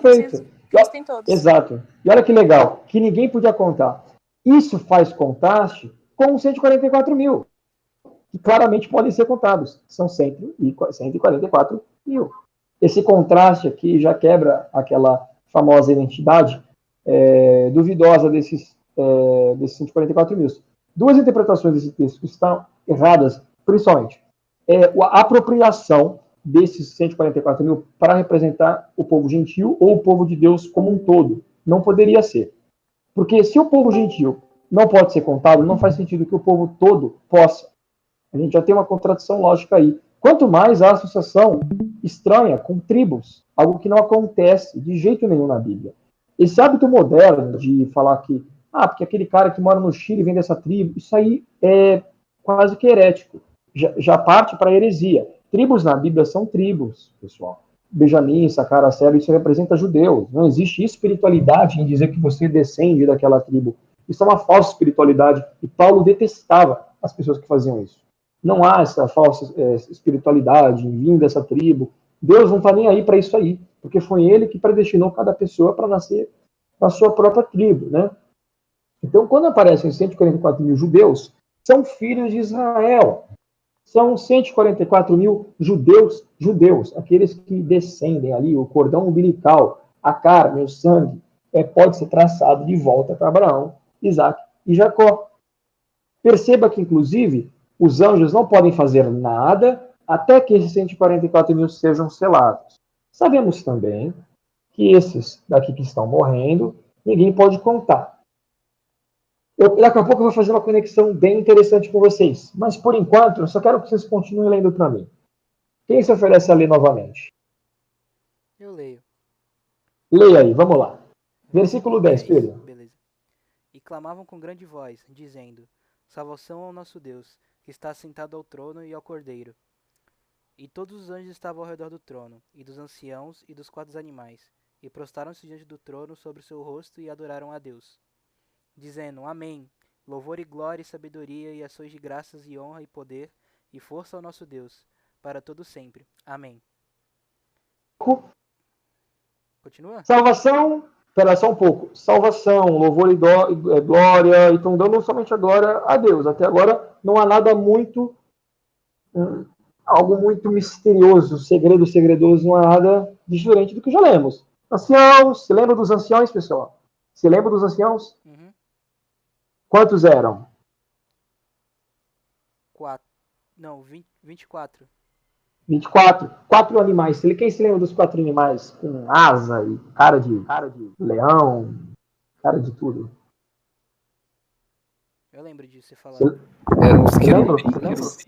Perfeito. Cristo em todos. Exato. E olha que legal, que ninguém podia contar. Isso faz contraste com os 144 mil, que claramente podem ser contados. São 144 mil. Esse contraste aqui já quebra aquela famosa identidade duvidosa desses 144 mil. Duas interpretações desse texto que estão erradas, principalmente. A apropriação desses 144 mil para representar o povo gentil ou o povo de Deus como um todo. Não poderia ser. Porque se o povo gentil não pode ser contado, não faz sentido que o povo todo possa. A gente já tem uma contradição lógica aí. Quanto mais a associação estranha com tribos, algo que não acontece de jeito nenhum na Bíblia. Esse hábito moderno de falar que, porque aquele cara que mora no Chile vem dessa tribo, isso aí é quase que herético. Já parte para a heresia. Tribos na Bíblia são tribos, pessoal. Benjamim, Sacar, Aser, isso representa judeus. Não existe espiritualidade em dizer que você descende daquela tribo. Isso é uma falsa espiritualidade. E Paulo detestava as pessoas que faziam isso. Não há essa falsa espiritualidade em vir dessa tribo. Deus não está nem aí para isso aí. Porque foi ele que predestinou cada pessoa para nascer na sua própria tribo, né? Então, quando aparecem 144 mil judeus, são filhos de Israel. São 144 mil judeus, aqueles que descendem ali, o cordão umbilical, a carne, o sangue, pode ser traçado de volta para Abraão, Isaac e Jacó. Perceba que, inclusive, os anjos não podem fazer nada até que esses 144 mil sejam selados. Sabemos também que esses daqui que estão morrendo, ninguém pode contar. Daqui a pouco eu vou fazer uma conexão bem interessante com vocês, mas por enquanto eu só quero que vocês continuem lendo para mim. Quem se oferece a ler novamente? Eu leio. Leia aí, vamos lá. Versículo 10, Pedro. Beleza. E clamavam com grande voz, dizendo: Salvação ao nosso Deus, que está assentado ao trono e ao Cordeiro. E todos os anjos estavam ao redor do trono, e dos anciãos e dos 4 animais, e prostraram-se diante do trono sobre o seu rosto e adoraram a Deus, dizendo: Amém. Louvor e glória e sabedoria e ações de graças e honra e poder e força ao nosso Deus, para todo sempre. Amém. Continua? Salvação, espera só um pouco. Salvação, louvor e glória, e estão dando somente a glória a Deus. Até agora não há nada muito, algo muito misterioso, segredoso, não há nada diferente do que já lemos. Anciãos, se lembra dos anciãos, pessoal? Se lembra dos anciãos? Uhum. Quantos eram? 24. 24. 4 animais. Quem se lembra dos 4 animais? Com asa e cara de leão, cara de tudo. Eu lembro disso, você falando. Eram os Você lembra? querubins.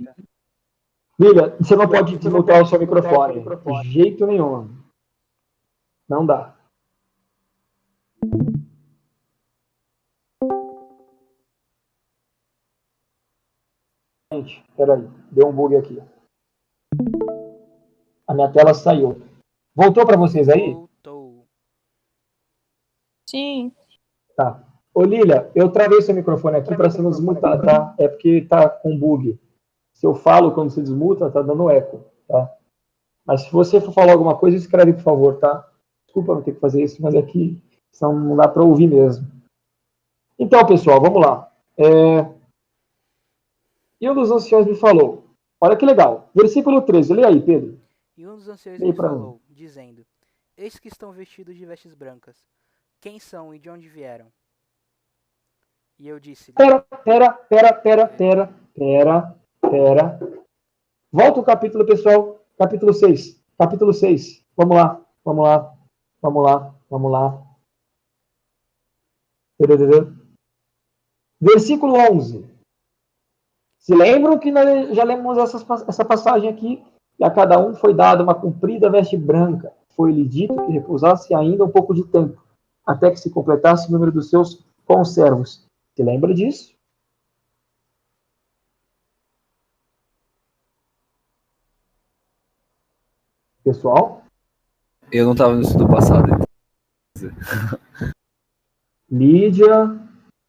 Lilia, você não pode desmutar o seu microfone. De jeito nenhum. Não dá. Gente, peraí. Deu um bug aqui. A minha tela saiu. Voltou para vocês aí? Voltou. Sim. Tá. Ô, Lilia, eu travei seu microfone aqui para você não desmutar, tá? É porque tá com bug. Se eu falo quando você desmuta, tá dando eco, tá? Mas se você for falar alguma coisa, escreve, por favor, tá? Desculpa não ter que fazer isso, mas aqui senão não dá para ouvir mesmo. Então, pessoal, vamos lá. E um dos anciões me falou. Olha que legal. Versículo 13. Lê aí, Pedro. E um dos anciões Lê me pra mim. falou, dizendo: Eis que estão vestidos de vestes brancas. Quem são e de onde vieram? E eu disse: Pera. Volta o capítulo, pessoal. Capítulo 6. Capítulo 6. Vamos lá. Versículo 11. Se lembram que nós já lemos essa passagem aqui? E a cada um foi dada uma comprida veste branca. Foi-lhe dito que repousasse ainda um pouco de tempo, até que se completasse o número dos seus conservos. Se lembra disso? Pessoal? Eu não estava no estudo passado. Lídia.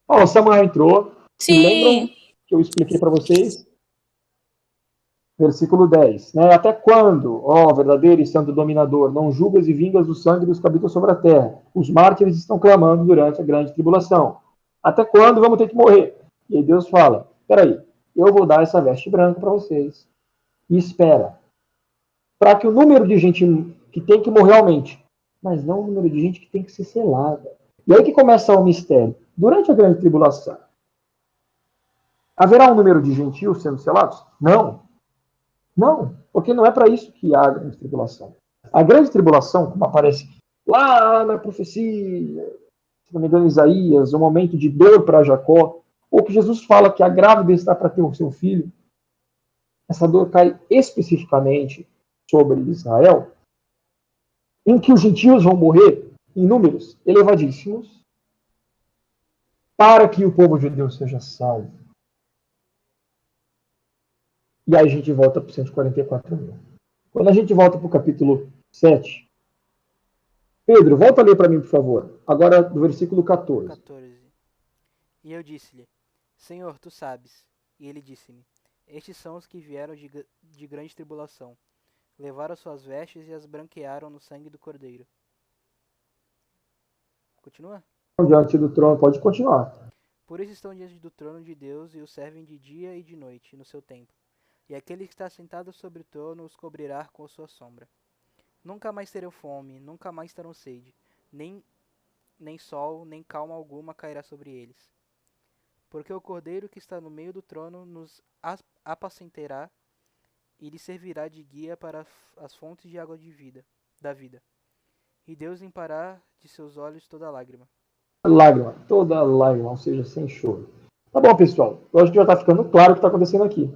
Ó, o Samuel entrou. Se lembram Sim. que eu expliquei para vocês? Versículo 10. Né? Até quando, ó verdadeiro e santo dominador, não julgas e vingas o sangue dos que habitam sobre a terra? Os mártires estão clamando durante a grande tribulação. Até quando vamos ter que morrer? E aí Deus fala, peraí, eu vou dar essa veste branca para vocês. E espera. Para que o número de gente que tem que morrer aumente. Mas não o número de gente que tem que ser selada. E aí que começa o mistério. Durante a grande tribulação, haverá um número de gentios sendo selados? Não. Não, porque não é para isso que há a grande tribulação. A grande tribulação, como aparece lá na profecia, se não me engano, Isaías, um momento de dor para Jacó, ou que Jesus fala que a grávida está para ter o seu filho, essa dor cai especificamente sobre Israel, em que os gentios vão morrer em números elevadíssimos, para que o povo judeu seja salvo. E aí a gente volta para 144 mil. Quando a gente volta para o capítulo 7, Pedro, volta a ler para mim, por favor. Agora do versículo 14. 14. E eu disse-lhe: Senhor, tu sabes. E ele disse-me: Estes são os que vieram de grande tribulação. Levaram suas vestes e as branquearam no sangue do Cordeiro. Continua? Diante do trono, pode continuar. Por isso estão diante do trono de Deus e o servem de dia e de noite no seu templo. E aquele que está sentado sobre o trono os cobrirá com a sua sombra. Nunca mais terão fome, nunca mais terão sede, nem sol, nem calma alguma cairá sobre eles. Porque o Cordeiro que está no meio do trono nos apacentará e lhe servirá de guia para as fontes de água da vida. E Deus limpará de seus olhos toda lágrima. Lágrima, toda lágrima, ou seja, sem choro. Tá bom, pessoal. Eu acho que já está ficando claro o que está acontecendo aqui.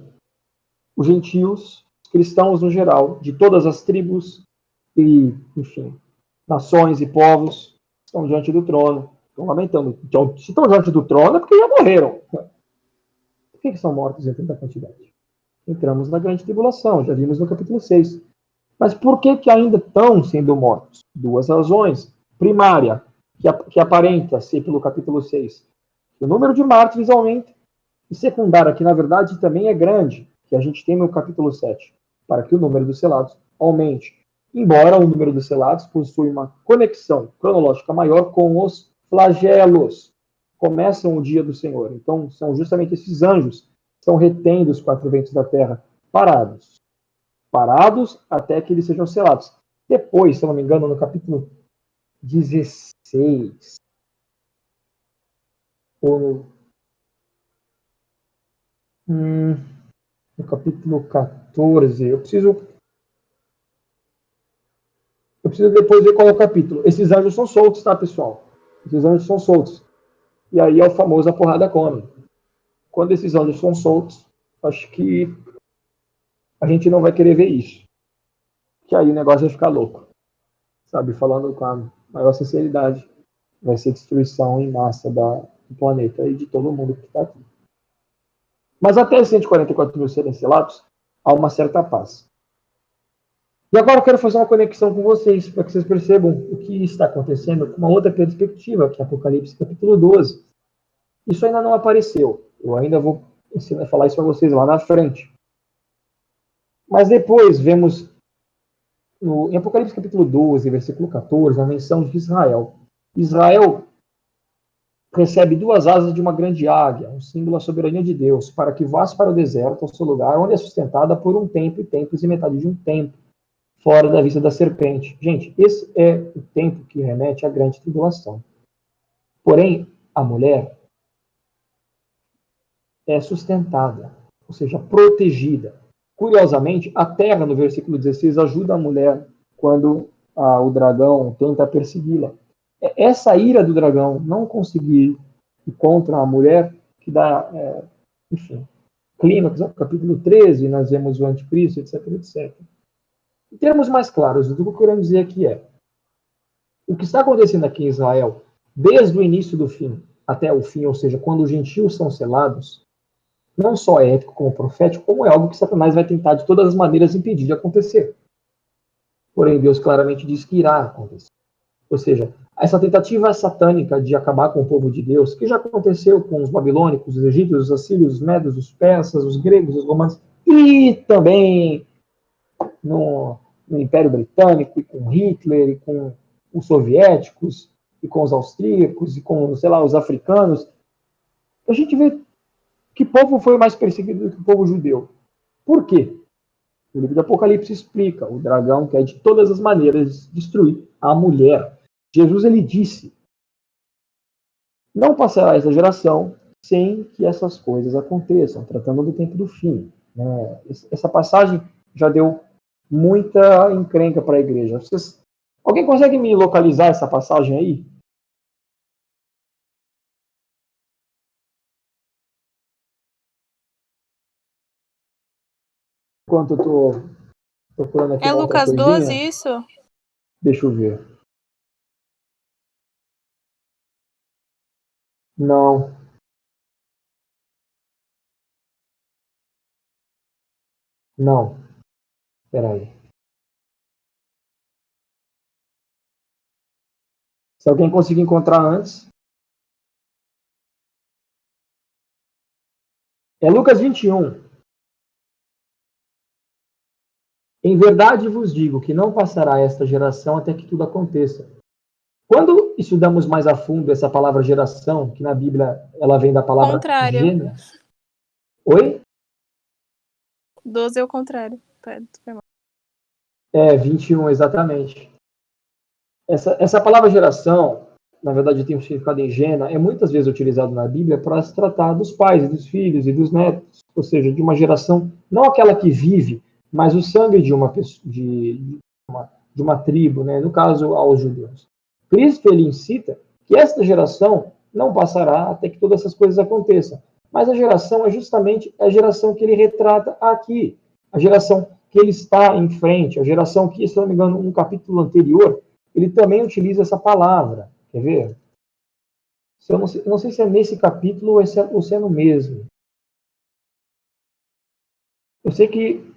Os gentios, os cristãos no geral, de todas as tribos e, enfim, nações e povos, estão diante do trono, estão lamentando. Então, se estão diante do trono é porque já morreram. Por que são mortos em tanta quantidade? Entramos na grande tribulação, já vimos no capítulo 6. Mas por que ainda estão sendo mortos? Duas razões. Primária, que aparenta ser pelo capítulo 6. O número de mártires aumenta. E secundária, que na verdade também é grande, que a gente tem no capítulo 7, para que o número dos selados aumente. Embora o número dos selados possui uma conexão cronológica maior com os flagelos. Começam o dia do Senhor. Então, são justamente esses anjos que estão retendo os quatro ventos da terra parados. Parados até que eles sejam selados. Depois, se eu não me engano, no capítulo 16, ou no capítulo 14, eu preciso depois ver qual é o capítulo. Esses anjos são soltos, tá, pessoal? Esses anjos são soltos. E aí é o famoso a porrada come. Quando esses anjos são soltos, acho que a gente não vai querer ver isso. Que aí o negócio vai ficar louco. Sabe, falando com a maior sinceridade, vai ser destruição em massa do planeta e de todo mundo que está aqui. Mas até 144 mil serem selados, há uma certa paz. E agora eu quero fazer uma conexão com vocês, para que vocês percebam o que está acontecendo com uma outra perspectiva, que é Apocalipse capítulo 12. Isso ainda não apareceu. Eu ainda vou ensinar a falar isso para vocês lá na frente. Mas depois vemos em Apocalipse capítulo 12, versículo 14, a menção de Israel. Israel recebe duas asas de uma grande águia, um símbolo da soberania de Deus, para que vá para o deserto, ao seu lugar, onde é sustentada por um tempo e tempos e metade de um tempo, fora da vista da serpente. Gente, esse é o tempo que remete à grande tribulação. Porém, a mulher é sustentada, ou seja, protegida. Curiosamente, a terra, no versículo 16, ajuda a mulher quando o dragão tenta persegui-la. É essa ira do dragão não conseguir ir contra a mulher que dá, enfim, clímax, capítulo 13, nós vemos o anticristo, etc, etc. Em termos mais claros, o que eu quero dizer aqui é o que está acontecendo aqui em Israel, desde o início do fim até o fim, ou seja, quando os gentios são selados, não só é ético como profético, como é algo que Satanás vai tentar de todas as maneiras impedir de acontecer. Porém, Deus claramente diz que irá acontecer. Ou seja, essa tentativa satânica de acabar com o povo de Deus, que já aconteceu com os babilônicos, os egípcios, os assírios, os medos, os persas, os gregos, os romanos, e também no Império Britânico, e com Hitler, e com os soviéticos, e com os austríacos, e com, sei lá, os africanos, a gente vê que povo foi mais perseguido do que o povo judeu. Por quê? O livro do Apocalipse explica, o dragão quer de todas as maneiras destruir a mulher. Jesus, ele disse, não passará essa geração sem que essas coisas aconteçam, tratando do tempo do fim. Essa passagem já deu muita encrenca para a igreja. Alguém consegue me localizar essa passagem aí? Enquanto eu estou procurando aqui É uma outra Lucas 12 coisinha. isso? Deixa eu ver. Não. Não. Espera aí. Se alguém conseguir encontrar antes. É Lucas 21. Em verdade vos digo que não passará esta geração até que tudo aconteça. Quando estudamos mais a fundo essa palavra geração, que na Bíblia ela vem da palavra Contrário. gênero. Oi? 12 é o contrário. Foi mal. 21, exatamente. Essa palavra geração, na verdade tem um significado em gena, é muitas vezes utilizado na Bíblia para se tratar dos pais, dos filhos e dos netos, ou seja, de uma geração, não aquela que vive, mas o sangue de uma pessoa, de uma tribo, né? No caso, aos judeus. Cristo, ele incita que esta geração não passará até que todas essas coisas aconteçam. Mas a geração é justamente a geração que ele retrata aqui. A geração que ele está em frente, a geração que, se não me engano, no capítulo anterior, ele também utiliza essa palavra. Quer ver? Eu não sei se é nesse capítulo ou se é no mesmo. Eu sei que,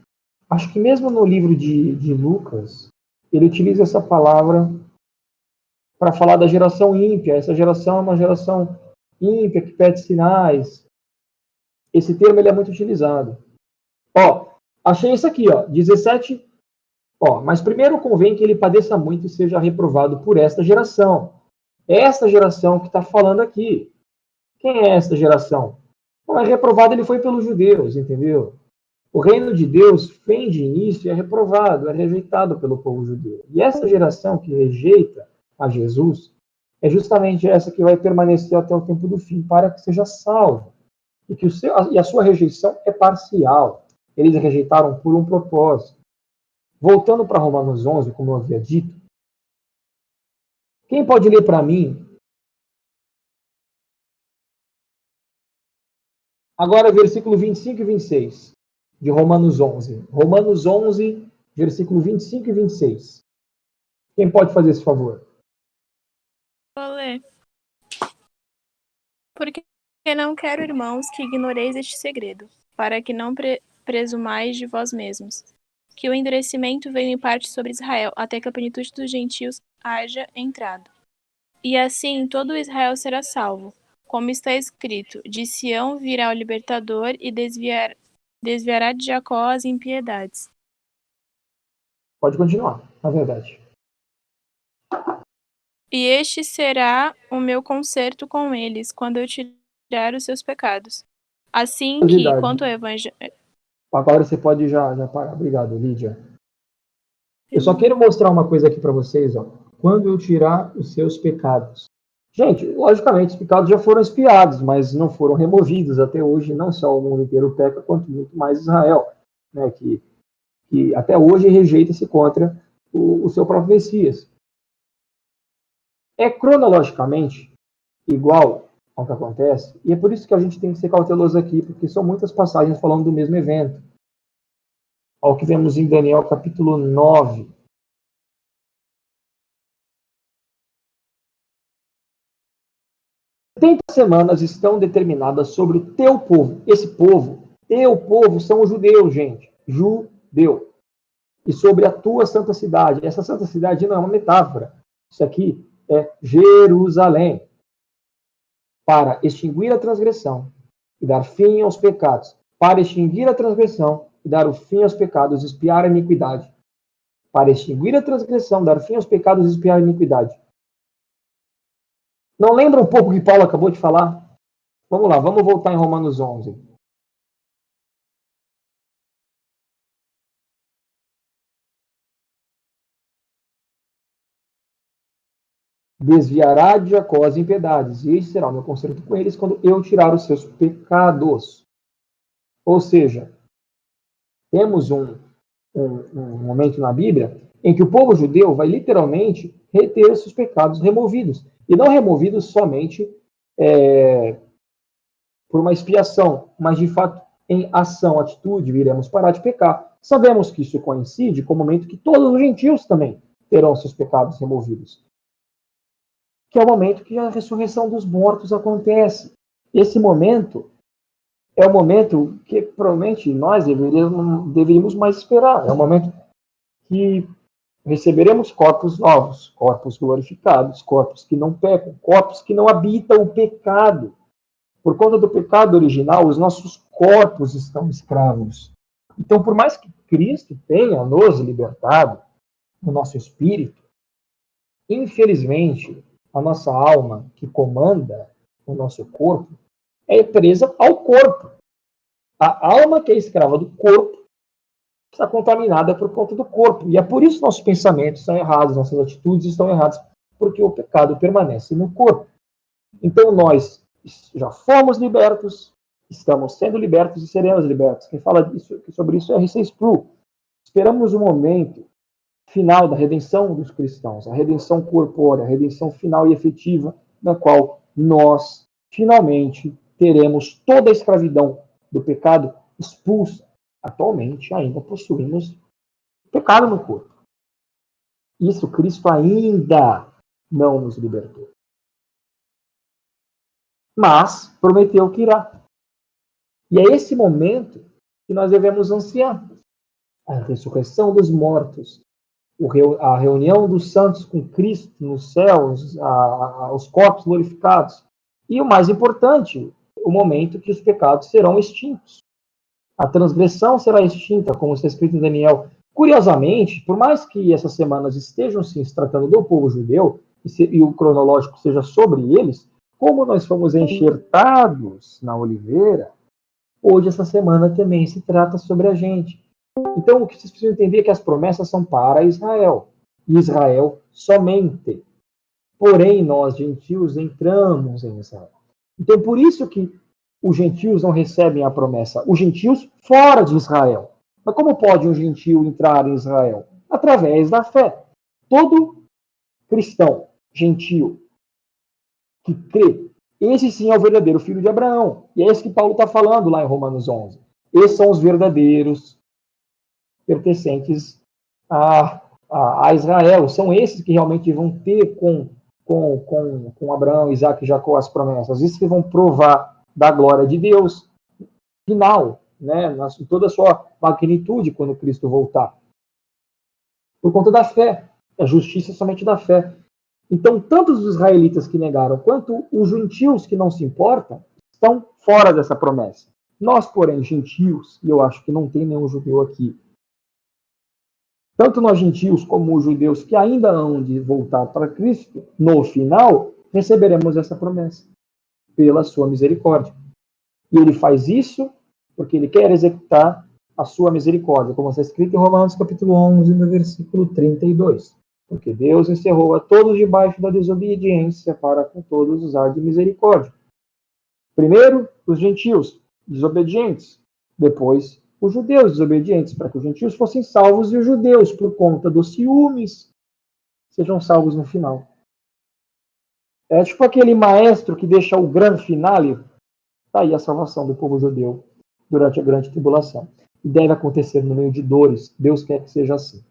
acho que mesmo no livro de Lucas, ele utiliza essa palavra para falar da geração ímpia. Essa geração é uma geração ímpia, que pede sinais. Esse termo ele é muito utilizado. Achei isso aqui, 17. Mas primeiro convém que ele padeça muito e seja reprovado por esta geração. É esta geração que está falando aqui. Quem é esta geração? Não é reprovado, ele foi pelos judeus, entendeu? O reino de Deus vem de início e é reprovado, é rejeitado pelo povo judeu. E essa geração que rejeita a Jesus é justamente essa que vai permanecer até o tempo do fim, para que seja salvo. E a sua rejeição é parcial. Eles rejeitaram por um propósito. Voltando para Romanos 11, como eu havia dito, quem pode ler para mim? Agora, versículo 25 e 26, de Romanos 11. Romanos 11, versículo 25 e 26. Quem pode fazer esse favor? Vou ler. Porque não quero, irmãos, que ignoreis este segredo, para que não presumais de vós mesmos, que o endurecimento veio em parte sobre Israel, até que a plenitude dos gentios haja entrado. E assim todo Israel será salvo. Como está escrito, de Sião virá o libertador e desviará de Jacó as impiedades. Pode continuar, na verdade. E este será o meu concerto com eles, quando eu tirar os seus pecados. Assim que, Verdade. quanto ao evangelho... Agora você pode já parar. Obrigado, Lídia. Eu só quero mostrar uma coisa aqui para vocês. Quando eu tirar os seus pecados. Gente, logicamente, os pecados já foram expiados, mas não foram removidos até hoje. Não só o mundo inteiro peca, quanto muito mais Israel, né, que até hoje rejeita-se contra o seu próprio Messias. É cronologicamente igual ao que acontece, e é por isso que a gente tem que ser cauteloso aqui, porque são muitas passagens falando do mesmo evento. Ao que vemos em Daniel capítulo 9. Semanas estão determinadas sobre o teu povo. Teu povo são os judeus, gente. Judeu. E sobre a tua santa cidade. Essa santa cidade não é uma metáfora. Isso aqui é Jerusalém. Para extinguir a transgressão e dar fim aos pecados. Para extinguir a transgressão e dar o fim aos pecados, expiar a iniquidade. Para extinguir a transgressão, dar fim aos pecados e expiar a iniquidade. Não lembra um pouco o que Paulo acabou de falar? Vamos lá, vamos voltar em Romanos 11. Desviará de Jacó as impiedades, e este será o meu concerto com eles quando eu tirar os seus pecados. Ou seja, temos um momento na Bíblia em que o povo judeu vai literalmente reter os seus pecados removidos. E não removidos somente por uma expiação, mas de fato em ação, atitude, viremos parar de pecar. Sabemos que isso coincide com o momento que todos os gentios também terão seus pecados removidos. Que é o momento que a ressurreição dos mortos acontece. Esse momento é o momento que provavelmente nós deveríamos mais esperar. É o momento que receberemos corpos novos, corpos glorificados, corpos que não pecam, corpos que não habitam o pecado. Por conta do pecado original, os nossos corpos estão escravos. Então, por mais que Cristo tenha nos libertado, no nosso espírito, Infelizmente, a nossa alma, que comanda o nosso corpo, é presa ao corpo. A alma, que é escrava do corpo, está contaminada por conta do corpo. E é por isso que nossos pensamentos são errados, nossas atitudes estão erradas, porque o pecado permanece no corpo. Então nós já fomos libertos, estamos sendo libertos e seremos libertos. Quem fala sobre isso é R.C. Sproul. Esperamos o momento final da redenção dos cristãos, a redenção corpórea, a redenção final e efetiva, na qual nós, finalmente, teremos toda a escravidão do pecado expulsa. Atualmente, ainda possuímos pecado no corpo. Isso Cristo ainda não nos libertou. Mas prometeu que irá. E é esse momento que nós devemos ansiar. A ressurreição dos mortos, a reunião dos santos com Cristo nos céus, os corpos glorificados. E o mais importante, o momento que os pecados serão extintos. A transgressão será extinta, como está escrito em Daniel. Curiosamente, por mais que essas semanas estejam se tratando do povo judeu, e o cronológico seja sobre eles, como nós fomos enxertados na oliveira, hoje essa semana também se trata sobre a gente. Então, o que vocês precisam entender é que as promessas são para Israel. E Israel somente. Porém, nós, gentios, entramos em Israel. Então, por isso que os gentios não recebem a promessa. Os gentios fora de Israel. Mas como pode um gentio entrar em Israel? Através da fé. Todo cristão, gentio, que crê, esse sim é o verdadeiro filho de Abraão. E é esse que Paulo está falando lá em Romanos 11. Esses são os verdadeiros pertencentes a Israel. São esses que realmente vão ter com Abraão, Isaac e Jacó as promessas. Esses que vão provar da glória de Deus final, né, em toda a sua magnitude quando Cristo voltar. Por conta da fé. A justiça é somente da fé. Então, tanto os israelitas que negaram, quanto os gentios que não se importam, estão fora dessa promessa. Nós, porém, gentios, e eu acho que não tem nenhum judeu aqui, tanto nós gentios como os judeus que ainda hão de voltar para Cristo, no final, receberemos essa promessa, pela sua misericórdia. E ele faz isso porque ele quer executar a sua misericórdia, como está escrito em Romanos capítulo 11, no versículo 32. Porque Deus encerrou a todos debaixo da desobediência para com todos usar de misericórdia. Primeiro, os gentios desobedientes. Depois, os judeus desobedientes, para que os gentios fossem salvos e os judeus, por conta dos ciúmes, sejam salvos no final. É tipo aquele maestro que deixa o grande finale. Está aí a salvação do povo judeu durante a grande tribulação. E deve acontecer no meio de dores. Deus quer que seja assim.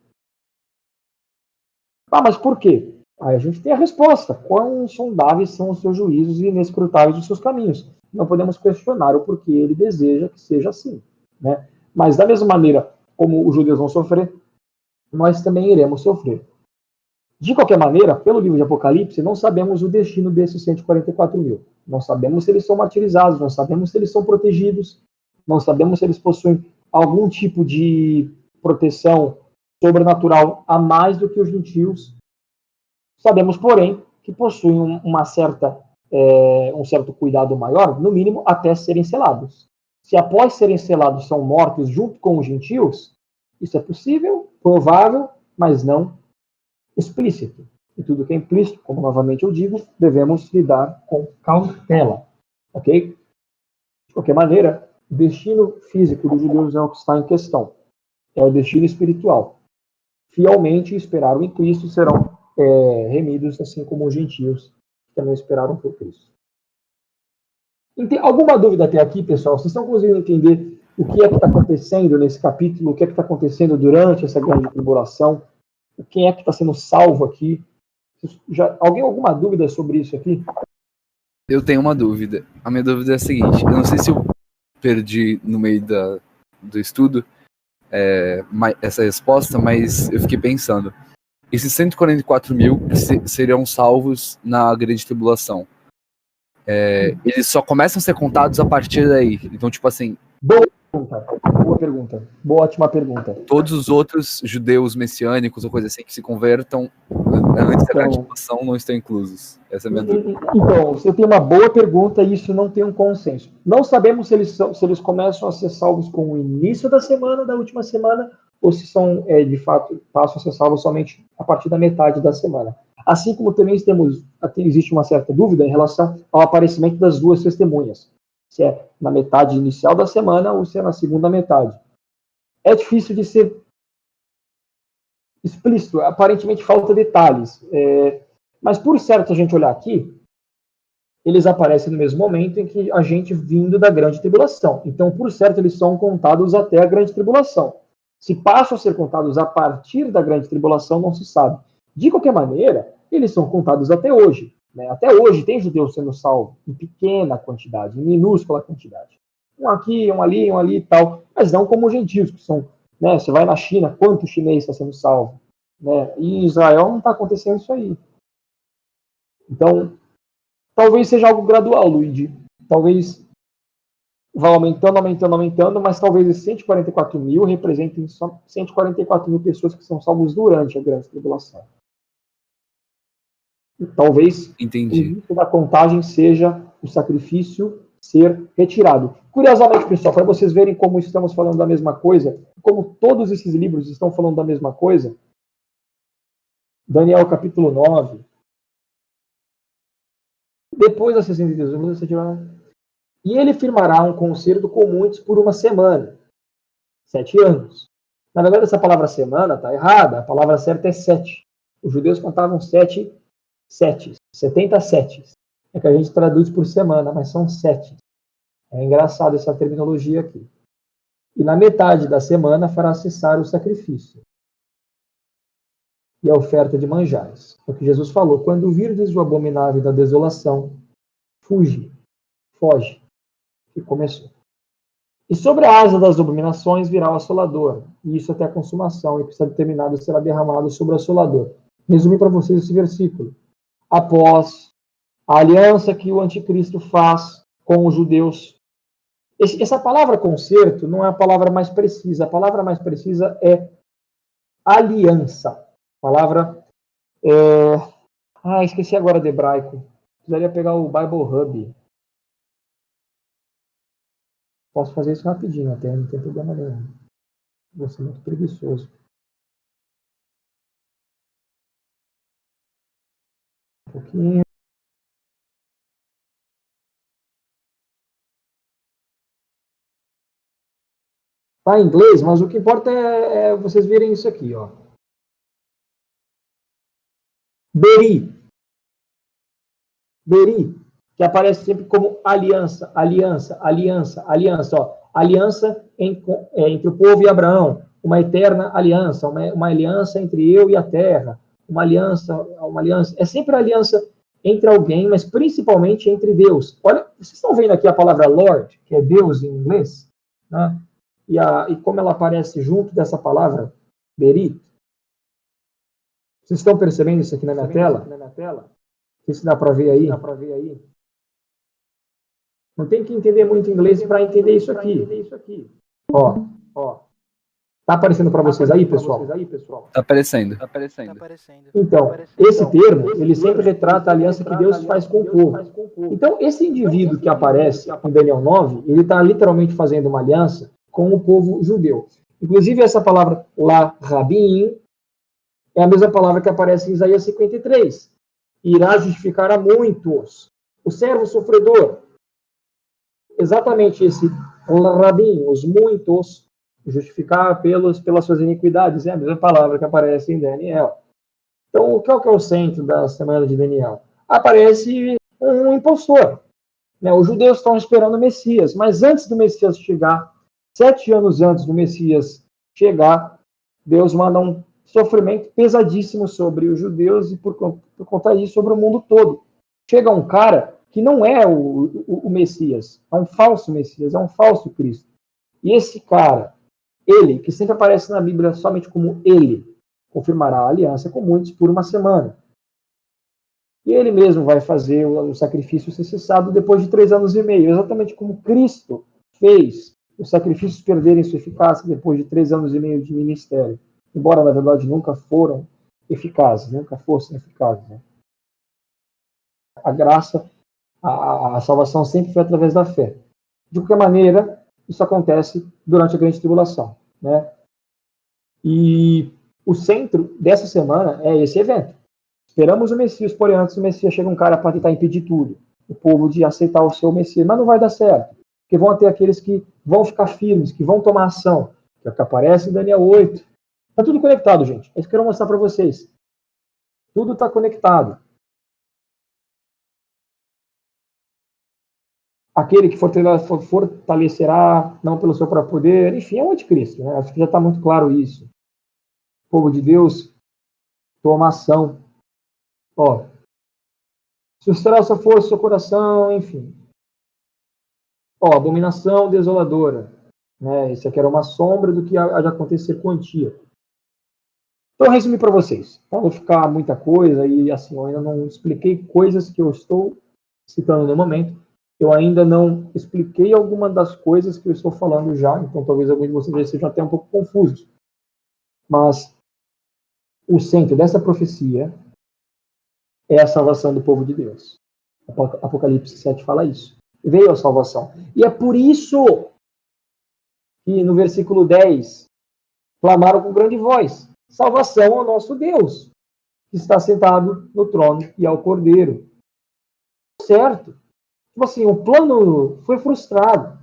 Ah, mas por quê? Aí a gente tem a resposta. Quão insondáveis são os seus juízos e inescrutáveis os seus caminhos. Não podemos questionar o porquê ele deseja que seja assim, né? Mas da mesma maneira como os judeus vão sofrer, nós também iremos sofrer. De qualquer maneira, pelo livro de Apocalipse, não sabemos o destino desses 144 mil. Não sabemos se eles são martirizados, não sabemos se eles são protegidos, não sabemos se eles possuem algum tipo de proteção sobrenatural a mais do que os gentios. Sabemos, porém, que possuem um certo cuidado maior, no mínimo, até serem selados. Se após serem selados são mortos junto com os gentios, isso é possível, provável, mas não explícito. E tudo que é implícito, como novamente eu digo, devemos lidar com cautela. Ok? De qualquer maneira, o destino físico dos judeus é o que está em questão. É o destino espiritual. Fielmente esperaram em Cristo serão remidos, assim como os gentios que também esperaram por Cristo. Alguma dúvida até aqui, pessoal? Vocês estão conseguindo entender o que é que está acontecendo nesse capítulo? O que é que está acontecendo durante essa grande tribulação? Quem é que está sendo salvo aqui? Alguém alguma dúvida sobre isso aqui? Eu tenho uma dúvida. A minha dúvida é a seguinte. Eu não sei se eu perdi no meio do estudo essa resposta, mas eu fiquei pensando. Esses 144 mil seriam salvos na grande tribulação. Eles só começam a ser contados a partir daí. Então, tipo assim, Boa pergunta. Boa, ótima pergunta. Todos os outros judeus messiânicos ou coisa assim que se convertam antes da grande tribulação não estão inclusos. Essa é a minha dúvida. Então, você tem uma boa pergunta e isso não tem um consenso. Não sabemos se eles começam a ser salvos com o início da semana, da última semana, ou se são, de fato, passam a ser salvos somente a partir da metade da semana. Assim como também existe uma certa dúvida em relação ao aparecimento das duas testemunhas. Se é na metade inicial da semana ou se é na segunda metade. É difícil de ser explícito, aparentemente falta detalhes. Mas por certo, se a gente olhar aqui, eles aparecem no mesmo momento em que a gente vindo da grande tribulação. Então, por certo, eles são contados até a grande tribulação. Se passam a ser contados a partir da grande tribulação, não se sabe. De qualquer maneira, eles são contados até hoje. Né? Até hoje tem judeus sendo salvos em pequena quantidade, em minúscula quantidade. Um aqui, um ali e tal, mas não como os gentios, que são, né, você vai na China, quanto chinês está sendo salvo? Né? E em Israel não está acontecendo isso aí. Então, talvez seja algo gradual, Luigi. Talvez vá aumentando, mas talvez esses 144 mil representem só 144 mil pessoas que são salvos durante a grande tribulação. E talvez o início da contagem seja o sacrifício ser retirado. Curiosamente, pessoal, para vocês verem como estamos falando da mesma coisa, como todos esses livros estão falando da mesma coisa, Daniel capítulo 9, depois das 62 anos, e ele firmará um concerto com muitos por uma semana, 7 anos. Na verdade, essa palavra semana está errada, a palavra certa é 7. Os judeus contavam 7 setes, 70 setes. É que a gente traduz por semana, mas são 7. É engraçado essa terminologia aqui. E na metade da semana fará cessar o sacrifício e a oferta de manjares. É o que Jesus falou: quando virdes o abominável da desolação, foge. Que começou. E sobre a asa das abominações virá o assolador, e isso até a consumação, e que está determinado será derramado sobre o assolador. Resumi para vocês esse versículo. Após a aliança que o anticristo faz com os judeus. Essa palavra concerto não é a palavra mais precisa. A palavra mais precisa é aliança. A palavra esqueci agora do hebraico. Precisaria pegar o Bible Hub. Posso fazer isso rapidinho até, não tem problema nenhum. Vou ser muito preguiçoso. Um pouquinho. Tá em inglês, mas o que importa é vocês verem isso aqui, ó. Beri, que aparece sempre como aliança. Ó. Aliança entre o povo e Abraão, uma eterna aliança, uma aliança entre eu e a terra, uma aliança. É sempre a aliança entre alguém, mas principalmente entre Deus. Olha, vocês estão vendo aqui a palavra Lord, que é Deus em inglês, né? E como ela aparece junto dessa palavra, Beri. Vocês estão percebendo isso aqui na minha tela? Não sei se dá para ver aí. Não tem que entender muito inglês para entender isso aqui. Ó. Tá aparecendo para vocês aí, pessoal? Tá aparecendo. Então, esse termo, ele sempre retrata a aliança que Deus faz com o povo. Então, esse indivíduo que aparece em Daniel 9, ele está literalmente fazendo uma aliança com o povo judeu. Inclusive, essa palavra lá, rabim, é a mesma palavra que aparece em Isaías 53. Irá justificar a muitos. O servo sofredor. Exatamente esse rabim, os muitos, justificar pelas suas iniquidades. É a mesma palavra que aparece em Daniel. Então, qual que é o centro da semana de Daniel? Aparece um impostor. Né? Os judeus estão esperando o Messias, mas antes do Messias chegar, 7 anos antes do Messias chegar, Deus manda um sofrimento pesadíssimo sobre os judeus e, por conta disso, sobre o mundo todo. Chega um cara que não é o Messias, é um falso Messias, é um falso Cristo. E esse cara, ele, que sempre aparece na Bíblia somente como ele, confirmará a aliança com muitos por uma semana. E ele mesmo vai fazer o sacrifício ser cessado depois de 3 anos e meio, exatamente como Cristo fez os sacrifícios perderem sua eficácia depois de 3 anos e meio de ministério, embora na verdade nunca foram eficazes, nunca fossem eficazes. Né? A graça, a salvação sempre foi através da fé. De qualquer maneira, isso acontece durante a grande tribulação. Né? E o centro dessa semana é esse evento. Esperamos o Messias, porém antes do Messias chega um cara para tentar impedir tudo. O povo de aceitar o seu Messias, mas não vai dar certo. Porque vão ter aqueles que vão ficar firmes, que vão tomar ação. Que é o que aparece em Daniel 8. Está tudo conectado, gente. É isso que eu quero mostrar para vocês. Tudo está conectado. Aquele que fortalecerá, não pelo seu próprio poder, enfim, é o anticristo. Né? Acho que já está muito claro isso. O povo de Deus toma ação. Ó, suscitará sua força, seu coração, enfim. Ó, abominação desoladora. Né? Isso aqui era uma sombra do que há de acontecer com Antíoco. Então, eu resumi para vocês. Para não ficar muita coisa, e assim, eu ainda não expliquei coisas que eu estou citando no momento. Eu ainda não expliquei alguma das coisas que eu estou falando já, então talvez alguns de vocês sejam até um pouco confusos. Mas o centro dessa profecia é a salvação do povo de Deus. Apocalipse 7 fala isso. Veio a salvação. E é por isso que no versículo 10 clamaram com grande voz: salvação ao nosso Deus, que está sentado no trono e ao Cordeiro. Certo. Tipo assim, o plano foi frustrado.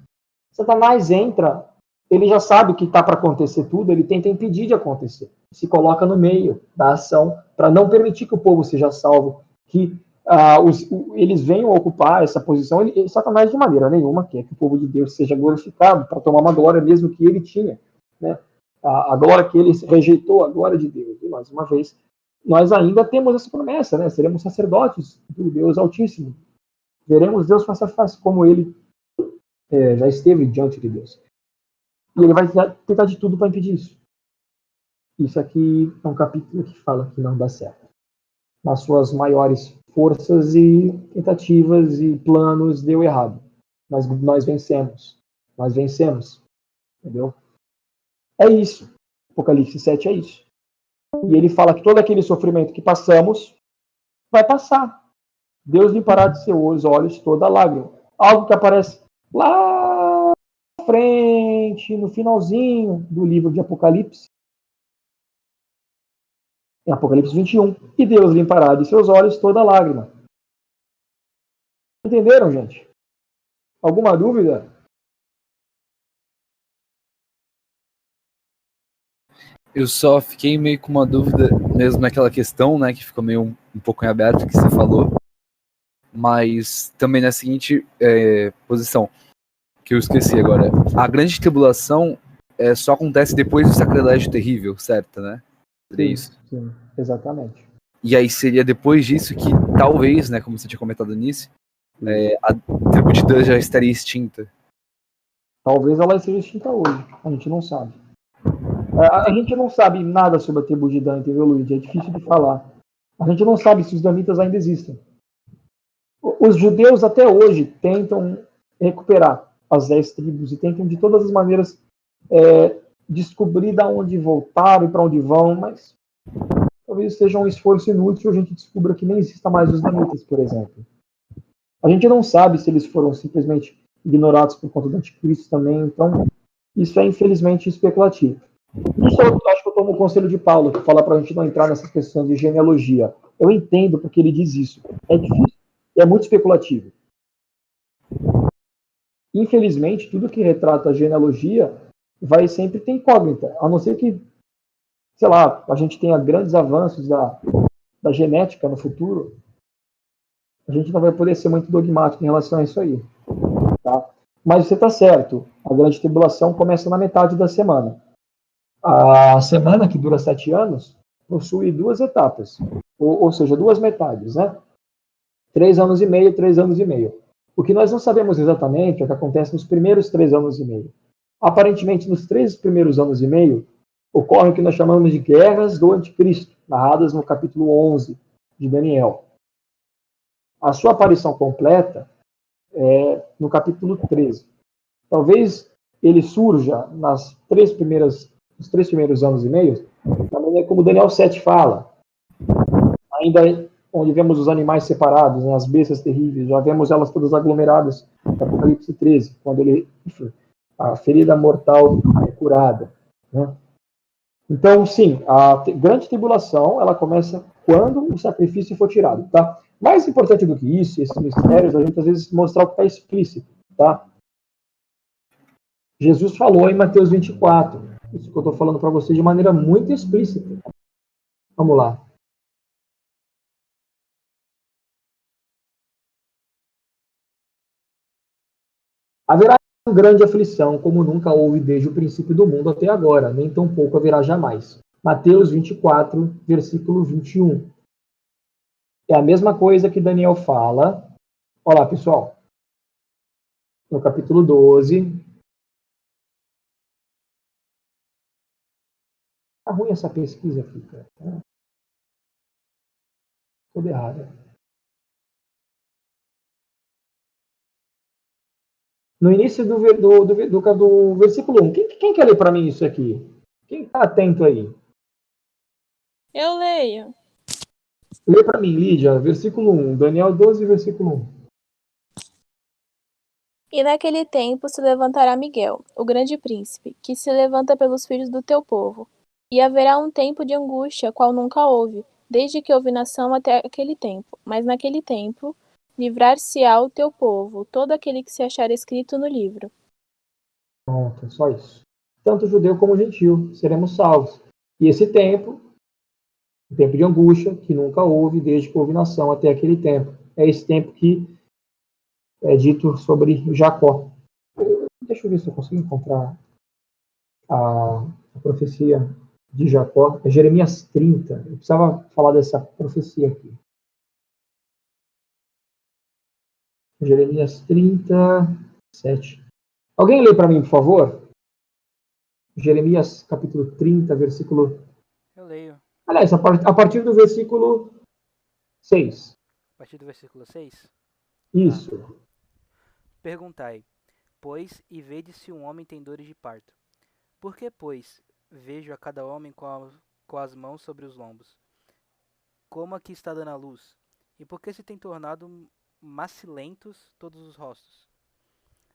Satanás entra, ele já sabe que está para acontecer tudo, ele tenta impedir de acontecer. Se coloca no meio da ação para não permitir que o povo seja salvo, que eles venham ocupar essa posição. Satanás de maneira nenhuma quer que o povo de Deus seja glorificado para tomar uma glória mesmo que ele tinha. Né? A glória que ele rejeitou, a glória de Deus. E mais uma vez, nós ainda temos essa promessa, né? Seremos sacerdotes do Deus Altíssimo. Veremos Deus face a face, como ele já esteve diante de Deus. E ele vai tentar de tudo para impedir isso. Isso aqui é um capítulo que fala que não dá certo. Nas suas maiores forças e tentativas e planos, deu errado. Mas nós vencemos. Nós vencemos. Entendeu? É isso. Apocalipse 7 é isso. E ele fala que todo aquele sofrimento que passamos vai passar. Deus limpará de seus olhos toda lágrima. Algo que aparece lá na frente, no finalzinho do livro de Apocalipse. Em Apocalipse 21. E Deus limpará de seus olhos toda lágrima. Entenderam, gente? Alguma dúvida? Eu só fiquei meio com uma dúvida mesmo naquela questão, né, que ficou meio um pouco em aberto, que você falou. Mas também na seguinte posição, que eu esqueci agora. A grande tribulação só acontece depois do sacrilégio terrível, certo, né? Seria isso? Sim, exatamente. E aí seria depois disso que talvez, né, como você tinha comentado nisso, a tribo de Dan já estaria extinta. Talvez ela esteja extinta hoje, a gente não sabe. A gente não sabe nada sobre a tribo de Dan, entendeu, Luiz? É difícil de falar. A gente não sabe se os danitas ainda existem. Os judeus até hoje tentam recuperar as 10 tribos e tentam de todas as maneiras descobrir de onde voltaram e para onde vão, mas talvez seja um esforço inútil. A gente descubra que nem exista mais os danitas, por exemplo. A gente não sabe se eles foram simplesmente ignorados por conta do anticristo também, então isso é infelizmente especulativo. Isso eu acho que eu tomo o conselho de Paulo, que fala para a gente não entrar nessa questão de genealogia. Eu entendo porque ele diz isso. É difícil e é muito especulativo. Infelizmente, tudo que retrata a genealogia vai sempre ter incógnita, a não ser que, sei lá, a gente tenha grandes avanços da genética no futuro, a gente não vai poder ser muito dogmático em relação a isso aí. Tá? Mas você está certo, a grande tribulação começa na metade da semana. A semana, que dura 7 anos, possui 2 etapas, ou seja, 2 metades, né? 3 anos e meio, 3 anos e meio. O que nós não sabemos exatamente é o que acontece nos primeiros 3 anos e meio. Aparentemente, nos 3 primeiros anos e meio, ocorre o que nós chamamos de guerras do anticristo, narradas no capítulo 11 de Daniel. A sua aparição completa é no capítulo 13. Talvez ele surja nos 3 primeiros anos e meio, da maneira como Daniel 7 fala. Ainda onde vemos os animais separados, né, as bestas terríveis, já vemos elas todas aglomeradas, no Apocalipse 13, quando a ferida mortal é curada. Né? Então, sim, a grande tribulação, ela começa quando o sacrifício for tirado, tá? Mais importante do que isso, esses mistérios, a gente às vezes mostrar o que está explícito, tá? Jesus falou em Mateus 24, isso que eu estou falando para você de maneira muito explícita. Vamos lá. Haverá grande aflição, como nunca houve desde o princípio do mundo até agora, nem tampouco haverá jamais. Mateus 24, versículo 21. É a mesma coisa que Daniel fala. Olha lá, pessoal. No capítulo 12. Tá ruim essa pesquisa aqui, cara. Tudo errado. No início do versículo 1. Quem quer ler para mim isso aqui? Quem está atento aí? Eu leio. Lê para mim, Lídia, versículo 1. Daniel 12, versículo 1. E naquele tempo se levantará Miguel, o grande príncipe, que se levanta pelos filhos do teu povo. E haverá um tempo de angústia, qual nunca houve, desde que houve nação até aquele tempo. Mas naquele tempo livrar-se-á o teu povo, todo aquele que se achar escrito no livro. Pronto, é só isso. Tanto judeu como gentil seremos salvos. E esse tempo, o tempo de angústia, que nunca houve desde que houve nação até aquele tempo. É esse tempo que é dito sobre Jacó. Deixa eu ver se eu consigo encontrar a profecia de Jacó. É Jeremias 30. Eu precisava falar dessa profecia aqui. Jeremias 37. Alguém lê para mim, por favor? Jeremias capítulo 30, versículo... Eu leio. Aliás, a partir do versículo 6. A partir do versículo 6. Isso. Perguntai, pois, e vede se um homem tem dores de parto. Por que, pois, vejo a cada homem com as mãos sobre os lombos? Como aqui está dando a luz? E por que se tem tornado macilentos todos os rostos?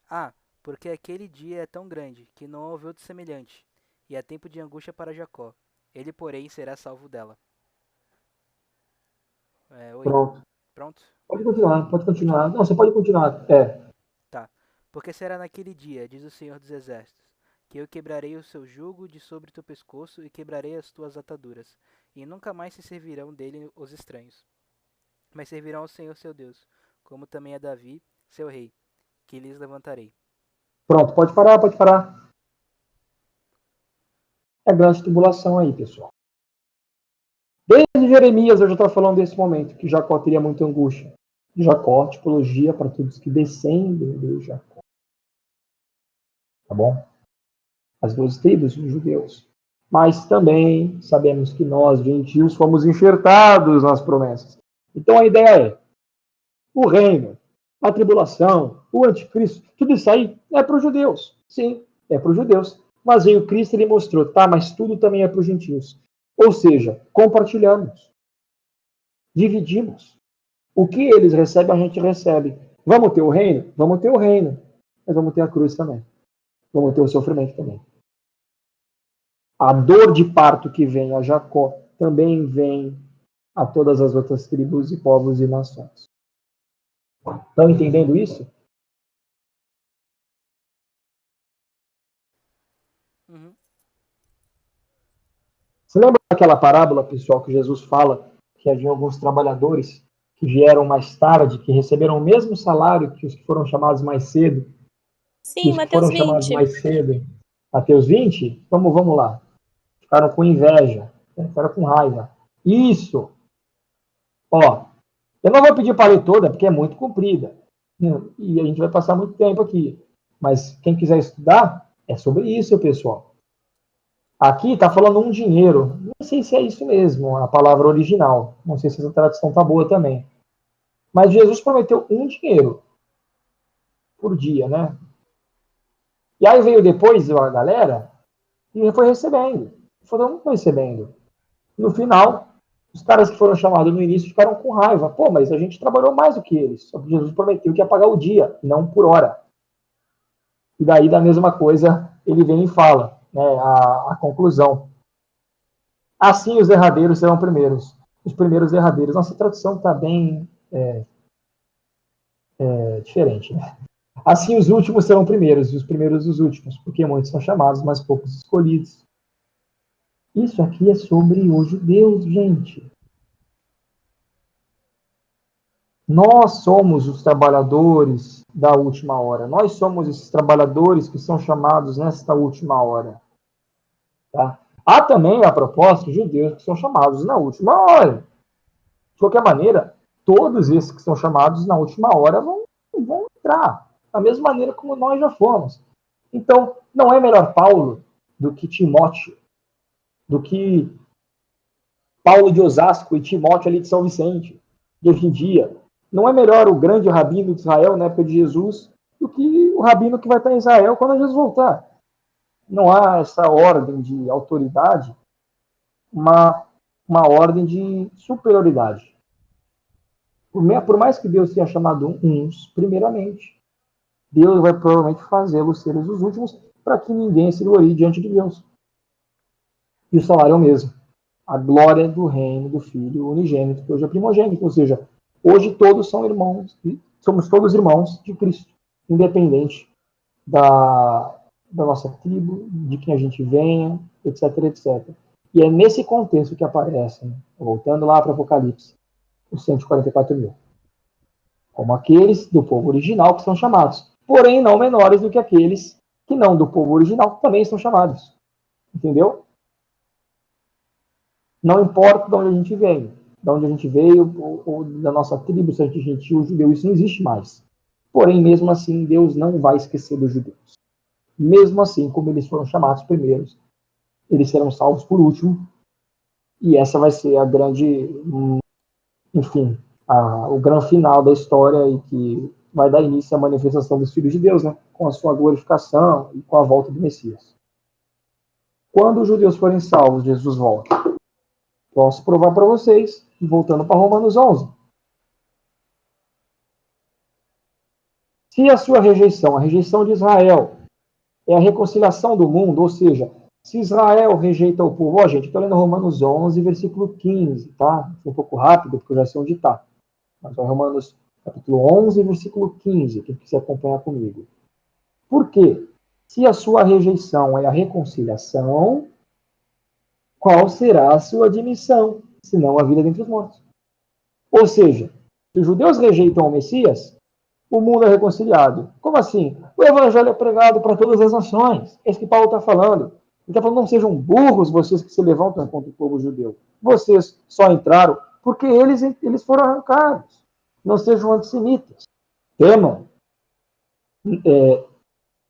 Ah, porque aquele dia é tão grande, que não houve outro semelhante, e é tempo de angústia para Jacó. Ele, porém, será salvo dela. Oi. Pronto. Pronto? Pode continuar. Não, você pode continuar. Tá. Porque será naquele dia, diz o Senhor dos Exércitos, que eu quebrarei o seu jugo de sobre teu pescoço e quebrarei as tuas ataduras, e nunca mais se servirão dele os estranhos, mas servirão ao Senhor seu Deus, como também a Davi, seu rei, que lhes levantarei. Pronto, pode parar. É grande tribulação aí, pessoal. Desde Jeremias eu já estou falando desse momento, que Jacó teria muita angústia. Jacó, tipologia para todos que descendem de Jacó. Tá bom? As 12 tribos dos judeus. Mas também sabemos que nós, gentios, fomos enxertados nas promessas. Então a ideia é, o reino, a tribulação, o anticristo, tudo isso aí é para os judeus. Sim, é para os judeus. Mas veio Cristo e ele mostrou, tá, mas tudo também é para os gentios. Ou seja, compartilhamos, dividimos. O que eles recebem, a gente recebe. Vamos ter o reino? Vamos ter o reino. Mas vamos ter a cruz também. Vamos ter o sofrimento também. A dor de parto que vem a Jacó também vem a todas as outras tribos e povos e nações. Estão entendendo isso? Uhum. Você lembra daquela parábola, pessoal, que Jesus fala que havia alguns trabalhadores que vieram mais tarde, que receberam o mesmo salário que os que foram chamados mais cedo? Sim, Os que Mateus foram chamados 20. mais cedo, Mateus 20? Vamos lá. Ficaram com inveja, ficaram com raiva. Isso! Ó, eu não vou pedir para ler toda, porque é muito comprida. E a gente vai passar muito tempo aqui. Mas quem quiser estudar, é sobre isso, pessoal. Aqui está falando um dinheiro. Não sei se é isso mesmo, a palavra original. Não sei se essa tradução está boa também. Mas Jesus prometeu um dinheiro por dia, né? E aí veio depois a galera e foi recebendo. Todo mundo foi recebendo. No final, os caras que foram chamados no início ficaram com raiva. Pô, mas a gente trabalhou mais do que eles. Só que Jesus prometeu que ia pagar o dia, não por hora. E daí, da mesma coisa, ele vem e fala, né, a conclusão. Assim os derradeiros serão primeiros. Os primeiros derradeiros. Nossa tradução está bem diferente, né? Assim os últimos serão primeiros, e os primeiros os últimos, porque muitos são chamados, mas poucos escolhidos. Isso aqui é sobre os judeus, gente. Nós somos os trabalhadores da última hora. Nós somos esses trabalhadores que são chamados nesta última hora. Tá? Há também, a propósito, judeus que são chamados na última hora. De qualquer maneira, todos esses que são chamados na última hora vão entrar. Da mesma maneira como nós já fomos. Então, não é melhor Paulo do que Timóteo, do que Paulo de Osasco e Timóteo ali de São Vicente, de hoje em dia. Não é melhor o grande rabino de Israel na época de Jesus do que o rabino que vai estar em Israel quando Jesus voltar. Não há essa ordem de autoridade, uma ordem de superioridade. Por mais que Deus tenha chamado uns, primeiramente, Deus vai provavelmente fazê-los ser os últimos para que ninguém se glorie diante de Deus. E o salário é o mesmo. A glória do reino do Filho unigênito, que hoje é primogênito. Ou seja, hoje todos são irmãos, somos todos irmãos de Cristo, independente da nossa tribo, de quem a gente venha, etc, etc. E é nesse contexto que aparecem, voltando lá para o Apocalipse, os 144 mil. Como aqueles do povo original que são chamados, porém não menores do que aqueles que não do povo original também são chamados. Entendeu? Não importa de onde a gente vem, de onde a gente veio, ou da nossa tribo, se a gente é gentil, judeu, isso não existe mais. Porém, mesmo assim, Deus não vai esquecer dos judeus. Mesmo assim, como eles foram chamados primeiros, eles serão salvos por último, e essa vai ser a grande, enfim, o grande final da história e que vai dar início à manifestação dos filhos de Deus, né? Com a sua glorificação e com a volta do Messias. Quando os judeus forem salvos, Jesus volta. Posso provar para vocês, voltando para Romanos 11. Se a sua rejeição, a rejeição de Israel, é a reconciliação do mundo, ou seja, se Israel rejeita o povo, gente, estou lendo Romanos 11, versículo 15, tá? Foi um pouco rápido, porque eu já sei onde está. Mas é Romanos capítulo 11, versículo 15, quem quiser acompanhar comigo. Por quê? Se a sua rejeição é a reconciliação, qual será a sua admissão, senão a vida dentre os mortos? Ou seja, se os judeus rejeitam o Messias, o mundo é reconciliado. Como assim? O evangelho é pregado para todas as nações. É isso que Paulo está falando. Ele está falando, não sejam burros vocês que se levantam contra o povo judeu. Vocês só entraram porque eles foram arrancados. Não sejam antissemitas. Temam.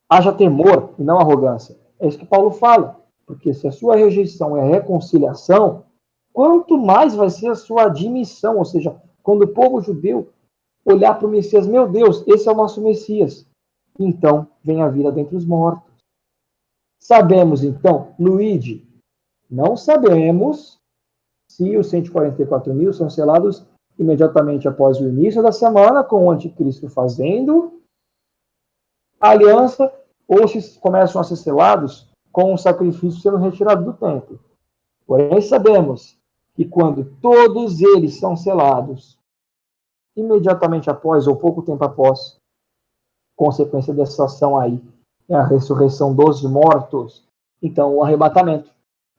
Haja temor e não arrogância. É isso que Paulo fala. Porque se a sua rejeição é reconciliação, quanto mais vai ser a sua admissão. Ou seja, quando o povo judeu olhar para o Messias, meu Deus, esse é o nosso Messias. Então, vem a vida dentre os mortos. Sabemos, então, Luíde, não sabemos se os 144 mil são selados imediatamente após o início da semana, com o anticristo fazendo a aliança, ou se começam a ser selados com o sacrifício sendo retirado do templo. Porém, sabemos que quando todos eles são selados, imediatamente após, ou pouco tempo após, consequência dessa ação aí, é a ressurreição dos mortos, então o arrebatamento.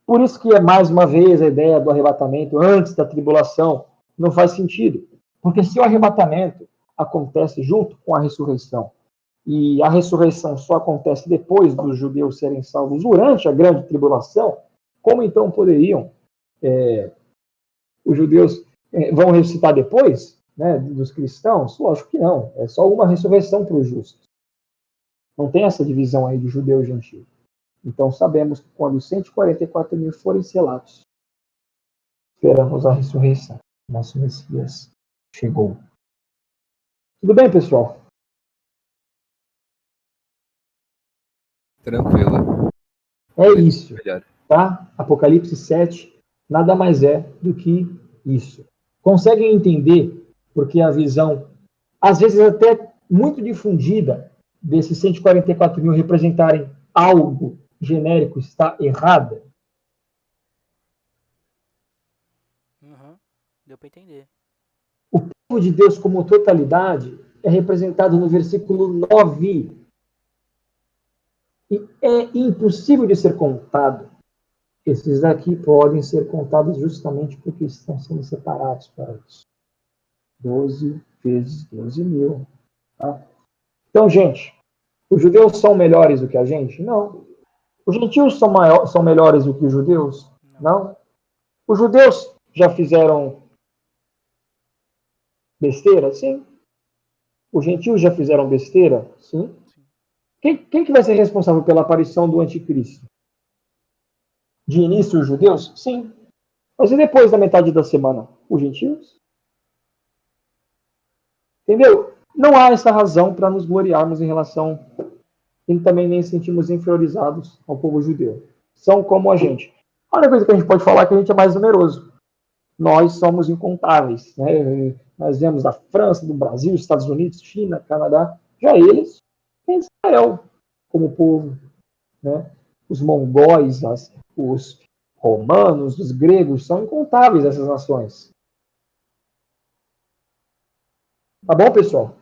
Por isso que é mais uma vez a ideia do arrebatamento antes da tribulação não faz sentido, porque se o arrebatamento acontece junto com a ressurreição, e a ressurreição só acontece depois dos judeus serem salvos durante a grande tribulação, como então poderiam os judeus vão ressuscitar depois, né, dos cristãos? Lógico que não. É só uma ressurreição para os justos. Não tem essa divisão aí de judeu e gentio. Então sabemos que quando os 144 mil forem selados, esperamos a ressurreição. Nosso Messias chegou. Tudo bem, pessoal? Tranquilo. É isso, Melhor. tá? Apocalipse 7 nada mais é do que isso. Conseguem entender porque a visão, às vezes até muito difundida, desses 144 mil representarem algo genérico está errada? Uhum. Deu pra entender. O povo de Deus como totalidade é representado no versículo 9. E é impossível de ser contado. Esses aqui podem ser contados justamente porque estão sendo separados para isso. 12 vezes 12 mil. Tá? Então, gente, os judeus são melhores do que a gente? Não. Os gentios são melhores do que os judeus? Não. Os judeus já fizeram besteira? Sim. Os gentios já fizeram besteira? Sim. Quem que vai ser responsável pela aparição do anticristo? De início, os judeus? Sim. Mas e depois da metade da semana? Os gentios? Entendeu? Não há essa razão para nos gloriarmos em relação e também nem sentimos inferiorizados ao povo judeu. São como a gente. A única coisa que a gente pode falar é que a gente é mais numeroso. Nós somos incontáveis. Né? Nós vemos da França, do Brasil, Estados Unidos, China, Canadá. Já eles têm Israel como povo. Né? Os mongóis, os romanos, os gregos, são incontáveis essas nações. Tá bom, pessoal?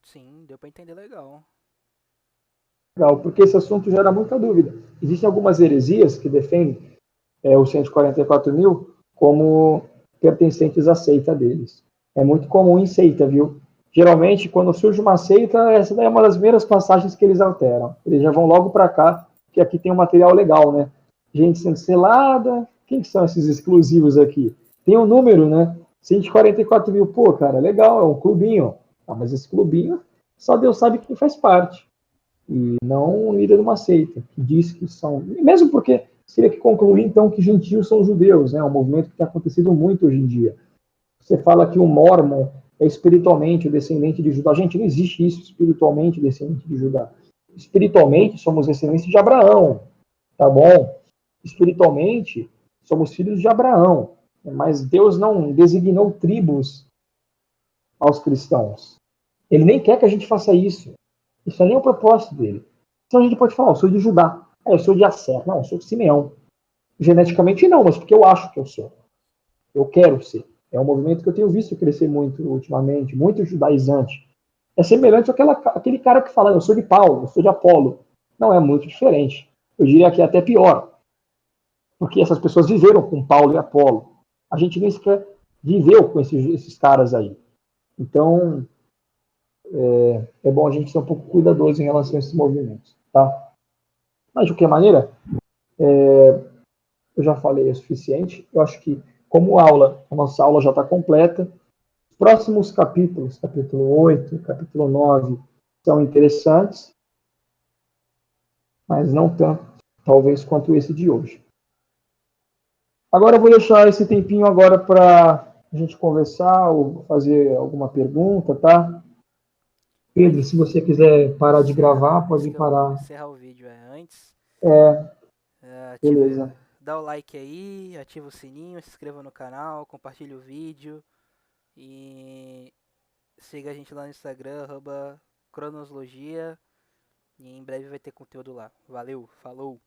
Sim, deu pra entender legal. Legal, porque esse assunto gera muita dúvida. Existem algumas heresias que defendem os 144 mil como pertencentes à seita deles. É muito comum em seita, viu? Geralmente, quando surge uma seita, essa daí é uma das primeiras passagens que eles alteram. Eles já vão logo para cá, que aqui tem um material legal, né? Gente sendo selada. Quem são esses exclusivos aqui? Tem um número, né? 144 mil. Pô, cara, legal, é um clubinho. Ah, mas esse clubinho, só Deus sabe quem faz parte. E não um líder de uma seita, que diz que são. Mesmo porque seria que concluir, então, que gentios são judeus, né? Um movimento que tem acontecido muito hoje em dia. Você fala que o Mormon é espiritualmente o descendente de Judá. Gente, não existe isso, espiritualmente descendente de Judá. Espiritualmente, somos descendentes de Abraão, tá bom? Espiritualmente, somos filhos de Abraão. Mas Deus não designou tribos aos cristãos. Ele nem quer que a gente faça isso. Isso é nem o propósito dele. Então a gente pode falar, eu sou de Judá. Eu sou de Asser. Não, eu sou de Simeão. Geneticamente não, mas porque eu acho que eu sou. Eu quero ser. É um movimento que eu tenho visto crescer muito ultimamente, muito judaizante. É semelhante àquele cara que fala, eu sou de Paulo, eu sou de Apolo. Não, é muito diferente. Eu diria que é até pior. Porque essas pessoas viveram com Paulo e Apolo. A gente nem sequer viveu com esses caras aí. Então, é bom a gente ser um pouco cuidadoso em relação a esses movimentos. Tá? Mas, de qualquer maneira, eu já falei o suficiente. Eu acho que, como aula, a nossa aula já está completa. Os próximos capítulos, capítulo 8, capítulo 9, são interessantes, mas não tanto, talvez, quanto esse de hoje. Agora eu vou deixar esse tempinho agora para a gente conversar ou fazer alguma pergunta, tá? Pedro, se você quiser parar de gravar, pode parar. Encerrar o vídeo antes. Beleza. Dá o like aí, ativa o sininho, se inscreva no canal, compartilhe o vídeo e siga a gente lá no Instagram, @cronoslogia, e em breve vai ter conteúdo lá. Valeu, falou!